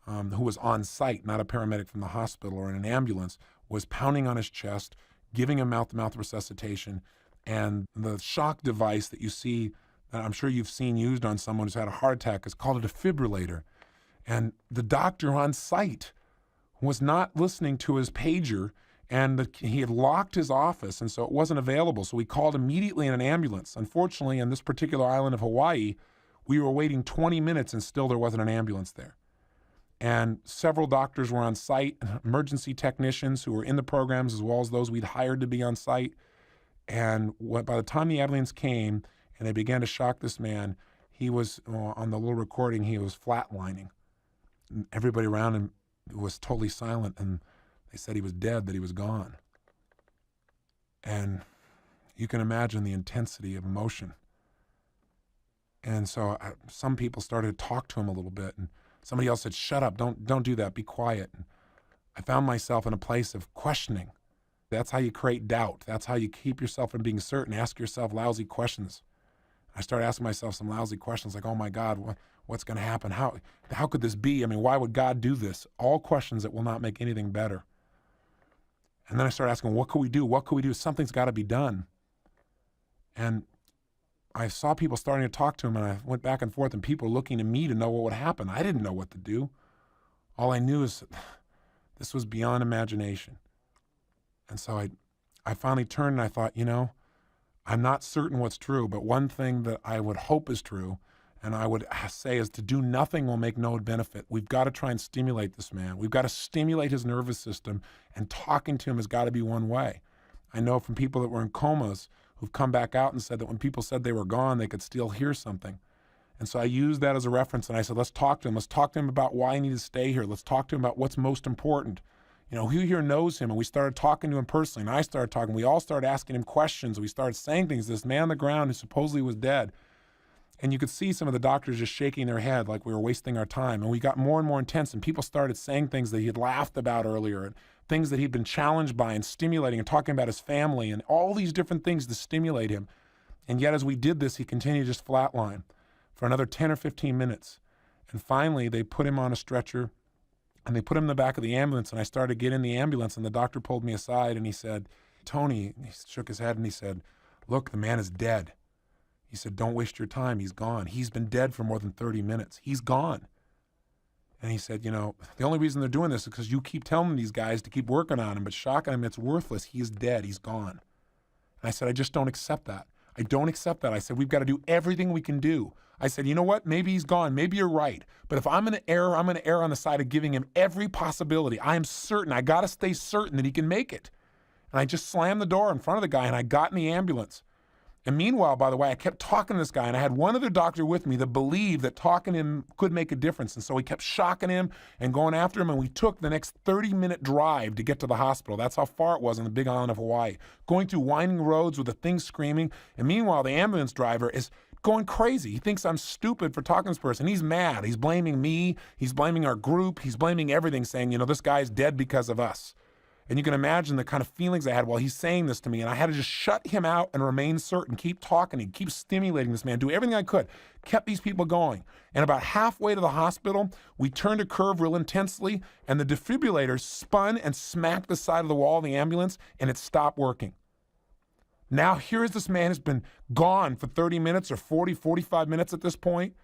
who was on site, not a paramedic from the hospital or in an ambulance, was pounding on his chest, giving him mouth-to-mouth resuscitation. And the shock device that you see, that I'm sure you've seen used on someone who's had a heart attack, is called a defibrillator. And the doctor on site was not listening to his pager, and he had locked his office, and so it wasn't available. So we called immediately in an ambulance. Unfortunately, on this particular island of Hawaii, we were waiting 20 minutes and still there wasn't an ambulance there. And several doctors were on site, emergency technicians who were in the programs, as well as those we'd hired to be on site. And by the time the ambulance came and they began to shock this man, he was, on the little recording, he was flatlining. And everybody around him was totally silent, and they said he was dead, that he was gone. And you can imagine the intensity of emotion. And so some people started to talk to him a little bit, and somebody else said, "Shut up, don't do that, be quiet." And I found myself in a place of questioning. That's how you create doubt. That's how you keep yourself from being certain. Ask yourself lousy questions. I started asking myself some lousy questions like, oh my God, what's going to happen? How could this be? I mean, why would God do this? All questions that will not make anything better. And then I started asking, what could we do? What could we do? Something's got to be done. And I saw people starting to talk to him, and I went back and forth, and people were looking to me to know what would happen. I didn't know what to do. All I knew is that this was beyond imagination. And so I finally turned and I thought, I'm not certain what's true, but one thing that I would hope is true, and I would say, is to do nothing will make no benefit. We've got to try and stimulate this man. We've got to stimulate his nervous system, and talking to him has got to be one way. I know from people that were in comas who've come back out and said that when people said they were gone, they could still hear something. And so I used that as a reference, and I said, let's talk to him. Let's talk to him about why he needs to stay here. Let's talk to him about what's most important. Who here knows him? And we started talking to him personally, and I started talking. We all started asking him questions. We started saying things. This man on the ground who supposedly was dead. And you could see some of the doctors just shaking their head like we were wasting our time. And we got more and more intense, and people started saying things that he had laughed about earlier, and things that he'd been challenged by, and stimulating and talking about his family and all these different things to stimulate him. And yet as we did this, he continued to just flatline for another 10 or 15 minutes. And finally, they put him on a stretcher, and they put him in the back of the ambulance, and I started to get in the ambulance, and the doctor pulled me aside, and he said, "Tony," he shook his head, and he said, "Look, the man is dead." He said, "Don't waste your time. He's gone. He's been dead for more than 30 minutes. He's gone." And he said, the only reason they're doing this is because you keep telling these guys to keep working on him, but shocking him, it's worthless. He is dead. He's gone." And I said, "I just don't accept that. I don't accept that." I said, "We've got to do everything we can do." I said, "You know what? Maybe he's gone. Maybe you're right. But if I'm going to err, I'm going to err on the side of giving him every possibility. I am certain. I got to stay certain that he can make it." And I just slammed the door in front of the guy, and I got in the ambulance. And meanwhile, by the way, I kept talking to this guy, and I had one other doctor with me that believed that talking to him could make a difference. And so we kept shocking him and going after him, and we took the next 30-minute drive to get to the hospital. That's how far it was on the big island of Hawaii, going through winding roads with the thing screaming. And meanwhile, the ambulance driver is going crazy. He thinks I'm stupid for talking to this person. He's mad. He's blaming me. He's blaming our group. He's blaming everything, saying, this guy's dead because of us. And you can imagine the kind of feelings I had while he's saying this to me. And I had to just shut him out and remain certain, keep talking, and keep stimulating this man, do everything I could, kept these people going. And about halfway to the hospital, we turned a curve real intensely, and the defibrillator spun and smacked the side of the wall of the ambulance, and it stopped working. Now here's this man who's been gone for 30 minutes or 40, 45 minutes at this point,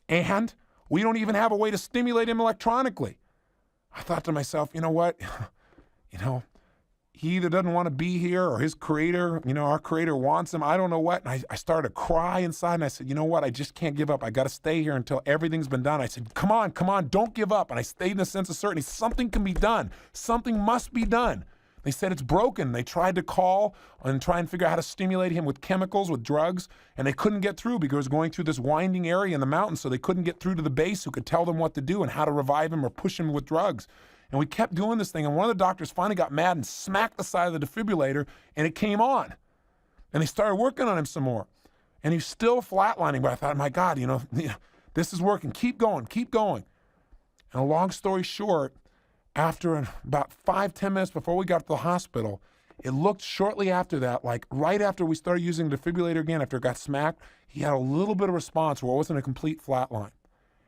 and we don't even have a way to stimulate him electronically. I thought to myself, you know what? He either doesn't want to be here or his creator, our creator wants him. I don't know what. And I started to cry inside, and I said, you know what? I just can't give up. I got to stay here until everything's been done. I said, come on, don't give up. And I stayed in a sense of certainty. Something can be done. Something must be done. They said it's broken. They tried to call and try and figure out how to stimulate him with chemicals, with drugs, and they couldn't get through because it was going through this winding area in the mountains, so they couldn't get through to the base who could tell them what to do and how to revive him or push him with drugs. And we kept doing this thing, and one of the doctors finally got mad and smacked the side of the defibrillator, and it came on. And they started working on him some more. And he's still flatlining, but I thought, my God, this is working. Keep going, keep going. And a long story short, after about 5-10 minutes before we got to the hospital, it looked shortly after that, like right after we started using the defibrillator again, after it got smacked, he had a little bit of response where it wasn't a complete flatline.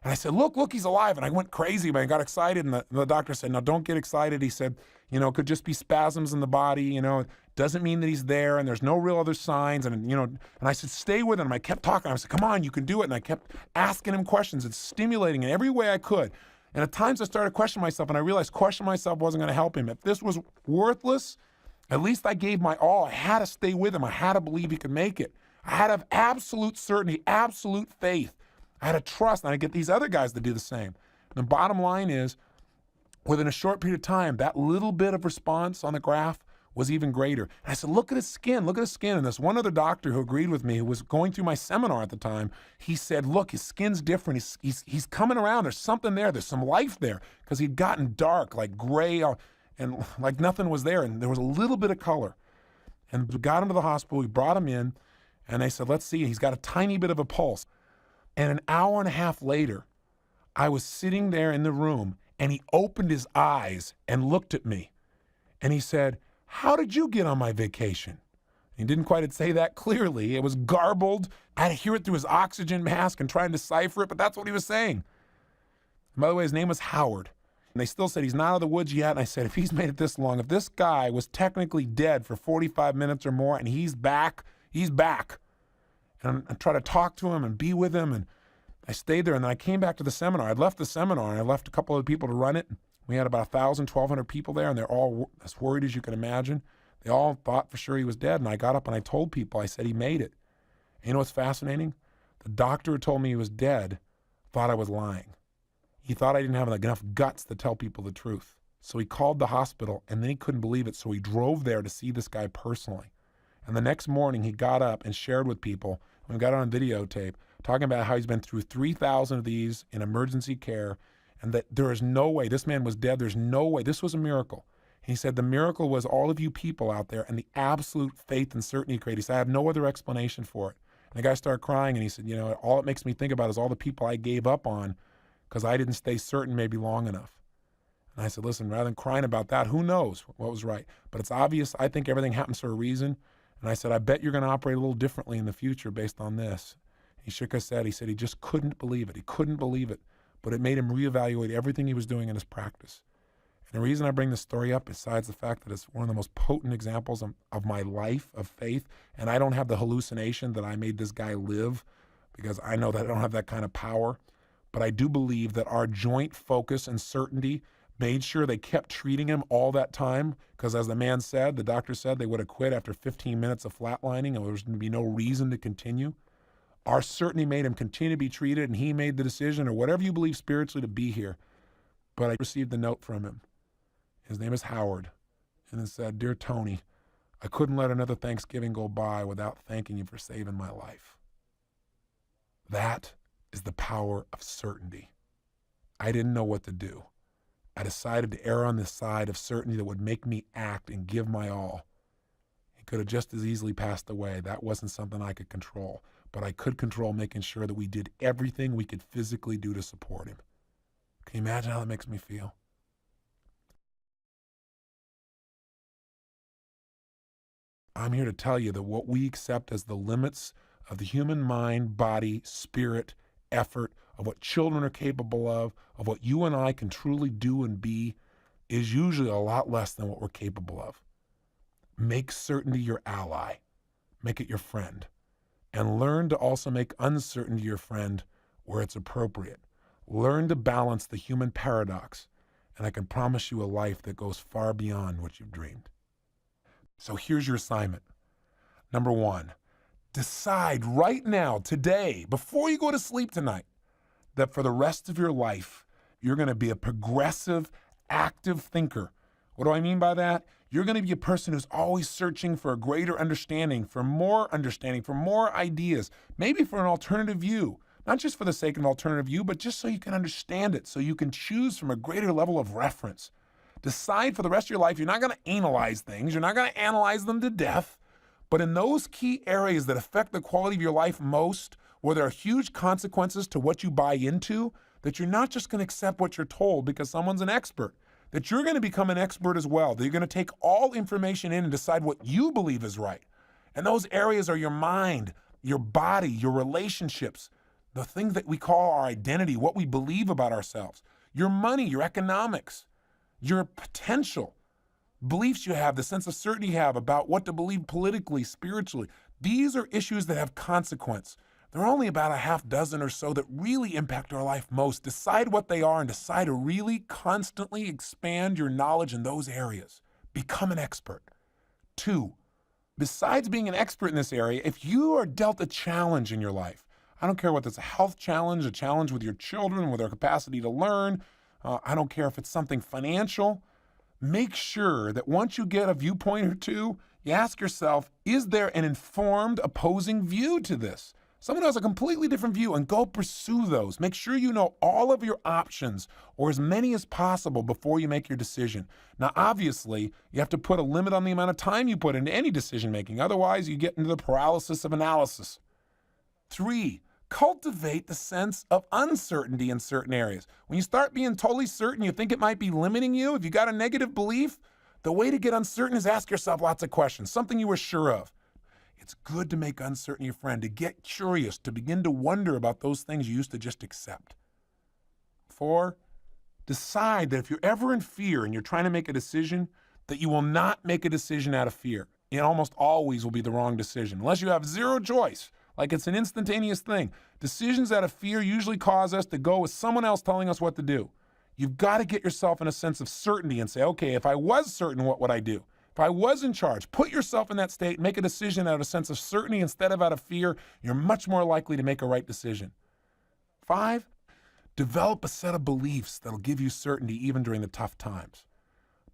And I said, look, he's alive. And I went crazy, but I got excited. And the doctor said, no, don't get excited. He said, it could just be spasms in the body. It doesn't mean that he's there. And there's no real other signs. And I said, stay with him. I kept talking. I said, come on, you can do it. And I kept asking him questions and stimulating in every way I could. And at times I started questioning myself, and I realized questioning myself wasn't going to help him. If this was worthless, at least I gave my all. I had to stay with him. I had to believe he could make it. I had to have absolute certainty, absolute faith. I had to trust, and I get these other guys to do the same. And the bottom line is, within a short period of time, that little bit of response on the graph was even greater. And I said, look at his skin, look at his skin. And this one other doctor who agreed with me, who was going through my seminar at the time, he said, look, his skin's different. He's coming around. There's something there. There's some life there, because he'd gotten dark, like gray, and like nothing was there. And there was a little bit of color. And we got him to the hospital. We brought him in, and they said, let's see. He's got a tiny bit of a pulse. And an hour and a half later, I was sitting there in the room, and he opened his eyes and looked at me. And he said, how did you get on my vacation? He didn't quite say that clearly. It was garbled. I had to hear it through his oxygen mask and try and decipher it, but that's what he was saying. And by the way, his name was Howard. And they still said he's not out of the woods yet. And I said, if he's made it this long, if this guy was technically dead for 45 minutes or more and he's back, he's back. And I tried to talk to him and be with him, and I stayed there. And then I came back to the seminar. I'd left the seminar, and I left a couple of people to run it. We had about 1,000, 1,200 people there, and they're all as worried as you can imagine. They all thought for sure he was dead. And I got up and I told people, I said, he made it. And you know what's fascinating? The doctor who told me he was dead thought I was lying. He thought I didn't have enough guts to tell people the truth. So he called the hospital, and then he couldn't believe it. So he drove there to see this guy personally. And the next morning, he got up and shared with people, and we got it on videotape, talking about how he's been through 3,000 of these in emergency care, and that there is no way, this man was dead, there's no way, this was a miracle. And he said, the miracle was all of you people out there and the absolute faith and certainty he created. He said, I have no other explanation for it. And the guy started crying, and he said, all it makes me think about is all the people I gave up on because I didn't stay certain maybe long enough. And I said, listen, rather than crying about that, who knows what was right? But it's obvious, I think everything happens for a reason. And I said, I bet you're going to operate a little differently in the future based on this. He shook his head. He said he just couldn't believe it. He couldn't believe it. But it made him reevaluate everything he was doing in his practice. And the reason I bring this story up, besides the fact that it's one of the most potent examples of my life, of faith, and I don't have the hallucination that I made this guy live, because I know that I don't have that kind of power. But I do believe that our joint focus and certainty made sure they kept treating him all that time, because as the man said, the doctor said, they would have quit after 15 minutes of flatlining and there was going to be no reason to continue. Our certainty made him continue to be treated, and he made the decision, or whatever you believe spiritually, to be here. But I received a note from him. His name is Howard. And it said, Dear Tony, I couldn't let another Thanksgiving go by without thanking you for saving my life. That is the power of certainty. I didn't know what to do. I decided to err on the side of certainty that would make me act and give my all. He could have just as easily passed away. That wasn't something I could control. But I could control making sure that we did everything we could physically do to support him. Can you imagine how that makes me feel? I'm here to tell you that what we accept as the limits of the human mind, body, spirit, effort, of what children are capable of what you and I can truly do and be, is usually a lot less than what we're capable of. Make certainty your ally. Make it your friend. And learn to also make uncertainty your friend where it's appropriate. Learn to balance the human paradox, and I can promise you a life that goes far beyond what you've dreamed. So here's your assignment. Number 1, decide right now, today, before you go to sleep tonight, that for the rest of your life, you're going to be a progressive, active thinker. What do I mean by that? You're going to be a person who's always searching for a greater understanding, for more ideas, maybe for an alternative view, not just for the sake of an alternative view, but just so you can understand it, so you can choose from a greater level of reference. Decide for the rest of your life, you're not going to analyze things, you're not going to analyze them to death, but in those key areas that affect the quality of your life most, where there are huge consequences to what you buy into, that you're not just going to accept what you're told because someone's an expert, that you're going to become an expert as well, that you're going to take all information in and decide what you believe is right. And those areas are your mind, your body, your relationships, the things that we call our identity, what we believe about ourselves, your money, your economics, your potential, beliefs you have, the sense of certainty you have about what to believe politically, spiritually. These are issues that have consequence. There are only about a half dozen or so that really impact our life most. Decide what they are and decide to really constantly expand your knowledge in those areas. Become an expert. 2, besides being an expert in this area, if you are dealt a challenge in your life, I don't care whether it's a health challenge, a challenge with your children, with their capacity to learn, I don't care if it's something financial, make sure that once you get a viewpoint or two, you ask yourself, is there an informed opposing view to this? Someone who has a completely different view, and go pursue those. Make sure you know all of your options, or as many as possible, before you make your decision. Now, obviously, you have to put a limit on the amount of time you put into any decision making. Otherwise, you get into the paralysis of analysis. 3, cultivate the sense of uncertainty in certain areas. When you start being totally certain, you think it might be limiting you. If you got a negative belief, the way to get uncertain is ask yourself lots of questions, something you were sure of. It's good to make uncertainty your friend, to get curious, to begin to wonder about those things you used to just accept. 4, decide that if you're ever in fear and you're trying to make a decision, that you will not make a decision out of fear. It almost always will be the wrong decision, unless you have zero choice, like it's an instantaneous thing. Decisions out of fear usually cause us to go with someone else telling us what to do. You've got to get yourself in a sense of certainty and say, okay, if I was certain, what would I do? If I was in charge, put yourself in that state, make a decision out of a sense of certainty instead of out of fear. You're much more likely to make a right decision. 5, develop a set of beliefs that'll give you certainty even during the tough times.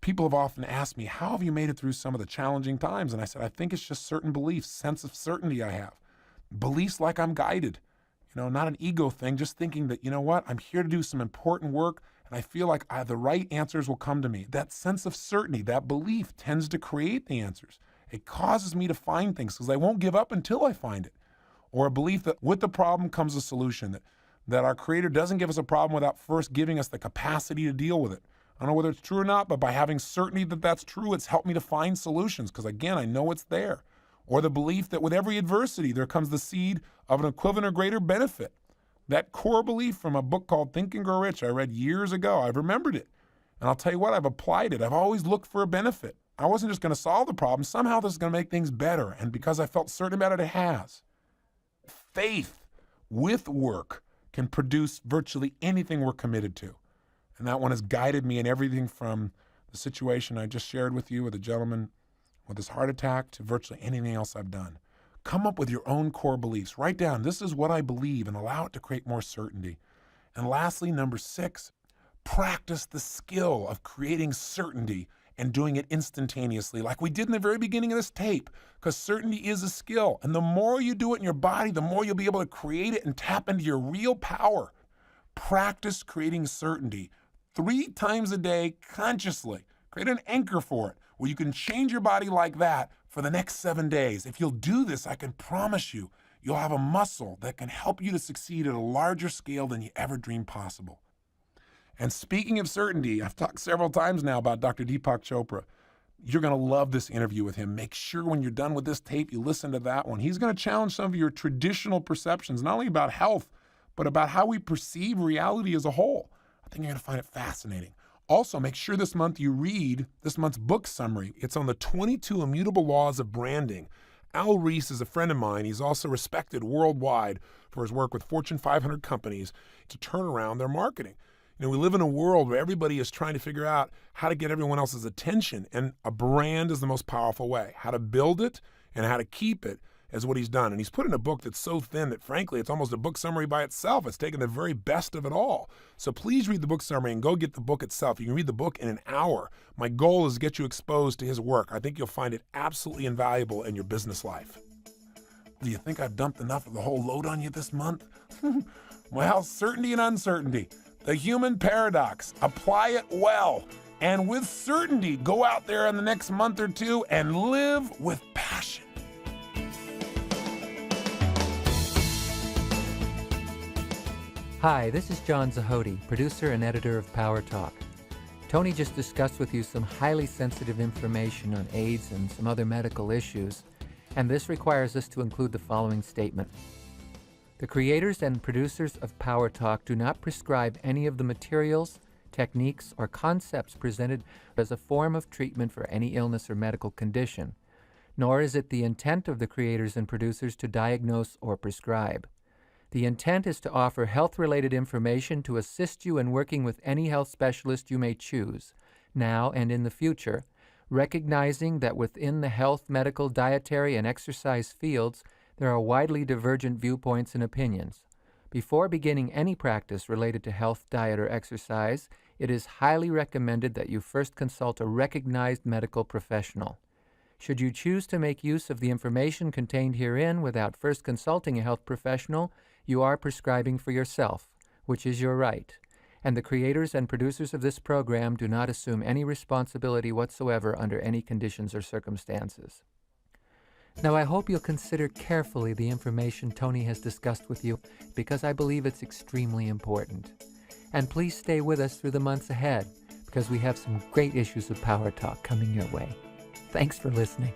People have often asked me, how have you made it through some of the challenging times? And I said, I think it's just certain beliefs, sense of certainty I have. Beliefs like I'm guided, not an ego thing, just thinking that, I'm here to do some important work. And I feel like the right answers will come to me. That sense of certainty, that belief tends to create the answers. It causes me to find things because I won't give up until I find it. Or a belief that with the problem comes a solution, that our Creator doesn't give us a problem without first giving us the capacity to deal with it. I don't know whether it's true or not, but by having certainty that that's true, it's helped me to find solutions because, again, I know it's there. Or the belief that with every adversity, there comes the seed of an equivalent or greater benefit. That core belief from a book called Think and Grow Rich I read years ago, I've remembered it. And I'll tell you what, I've applied it. I've always looked for a benefit. I wasn't just going to solve the problem. Somehow this is going to make things better. And because I felt certain about it, it has. Faith with work can produce virtually anything we're committed to. And that one has guided me in everything from the situation I just shared with you with a gentleman with his heart attack to virtually anything else I've done. Come up with your own core beliefs. Write down, this is what I believe, and allow it to create more certainty. And lastly, number 6, practice the skill of creating certainty and doing it instantaneously, like we did in the very beginning of this tape, because certainty is a skill. And the more you do it in your body, the more you'll be able to create it and tap into your real power. Practice creating certainty 3 times a day consciously. Create an anchor for it, where you can change your body like that for the next 7 days. If you'll do this, I can promise you, you'll have a muscle that can help you to succeed at a larger scale than you ever dreamed possible. And speaking of certainty, I've talked several times now about Dr. Deepak Chopra. You're going to love this interview with him. Make sure when you're done with this tape, you listen to that one. He's going to challenge some of your traditional perceptions, not only about health, but about how we perceive reality as a whole. I think you're going to find it fascinating. Also, make sure this month you read this month's book summary. It's on the 22 immutable laws of branding. Al Ries is a friend of mine. He's also respected worldwide for his work with Fortune 500 companies to turn around their marketing. You know, we live in a world where everybody is trying to figure out how to get everyone else's attention, and a brand is the most powerful way. How to build it and how to keep it is what he's done. And he's put in a book that's so thin that, frankly, it's almost a book summary by itself. It's taken the very best of it all. So please read the book summary and go get the book itself. You can read the book in an hour. My goal is to get you exposed to his work. I think you'll find it absolutely invaluable in your business life. Do you think I've dumped enough of the whole load on you this month? Well, certainty and uncertainty. The human paradox. Apply it well. And with certainty, go out there in the next month or two and live with passion. Hi, this is John Zahodi, producer and editor of PowerTalk. Tony just discussed with you some highly sensitive information on AIDS and some other medical issues, and this requires us to include the following statement. The creators and producers of PowerTalk do not prescribe any of the materials, techniques, or concepts presented as a form of treatment for any illness or medical condition, nor is it the intent of the creators and producers to diagnose or prescribe. The intent is to offer health-related information to assist you in working with any health specialist you may choose, now and in the future, recognizing that within the health, medical, dietary, and exercise fields, there are widely divergent viewpoints and opinions. Before beginning any practice related to health, diet, or exercise, it is highly recommended that you first consult a recognized medical professional. Should you choose to make use of the information contained herein without first consulting a health professional, you are prescribing for yourself, which is your right, and the creators and producers of this program do not assume any responsibility whatsoever under any conditions or circumstances. Now, I hope you'll consider carefully the information Tony has discussed with you, because I believe it's extremely important. And please stay with us through the months ahead, because we have some great issues of Power Talk coming your way. Thanks for listening.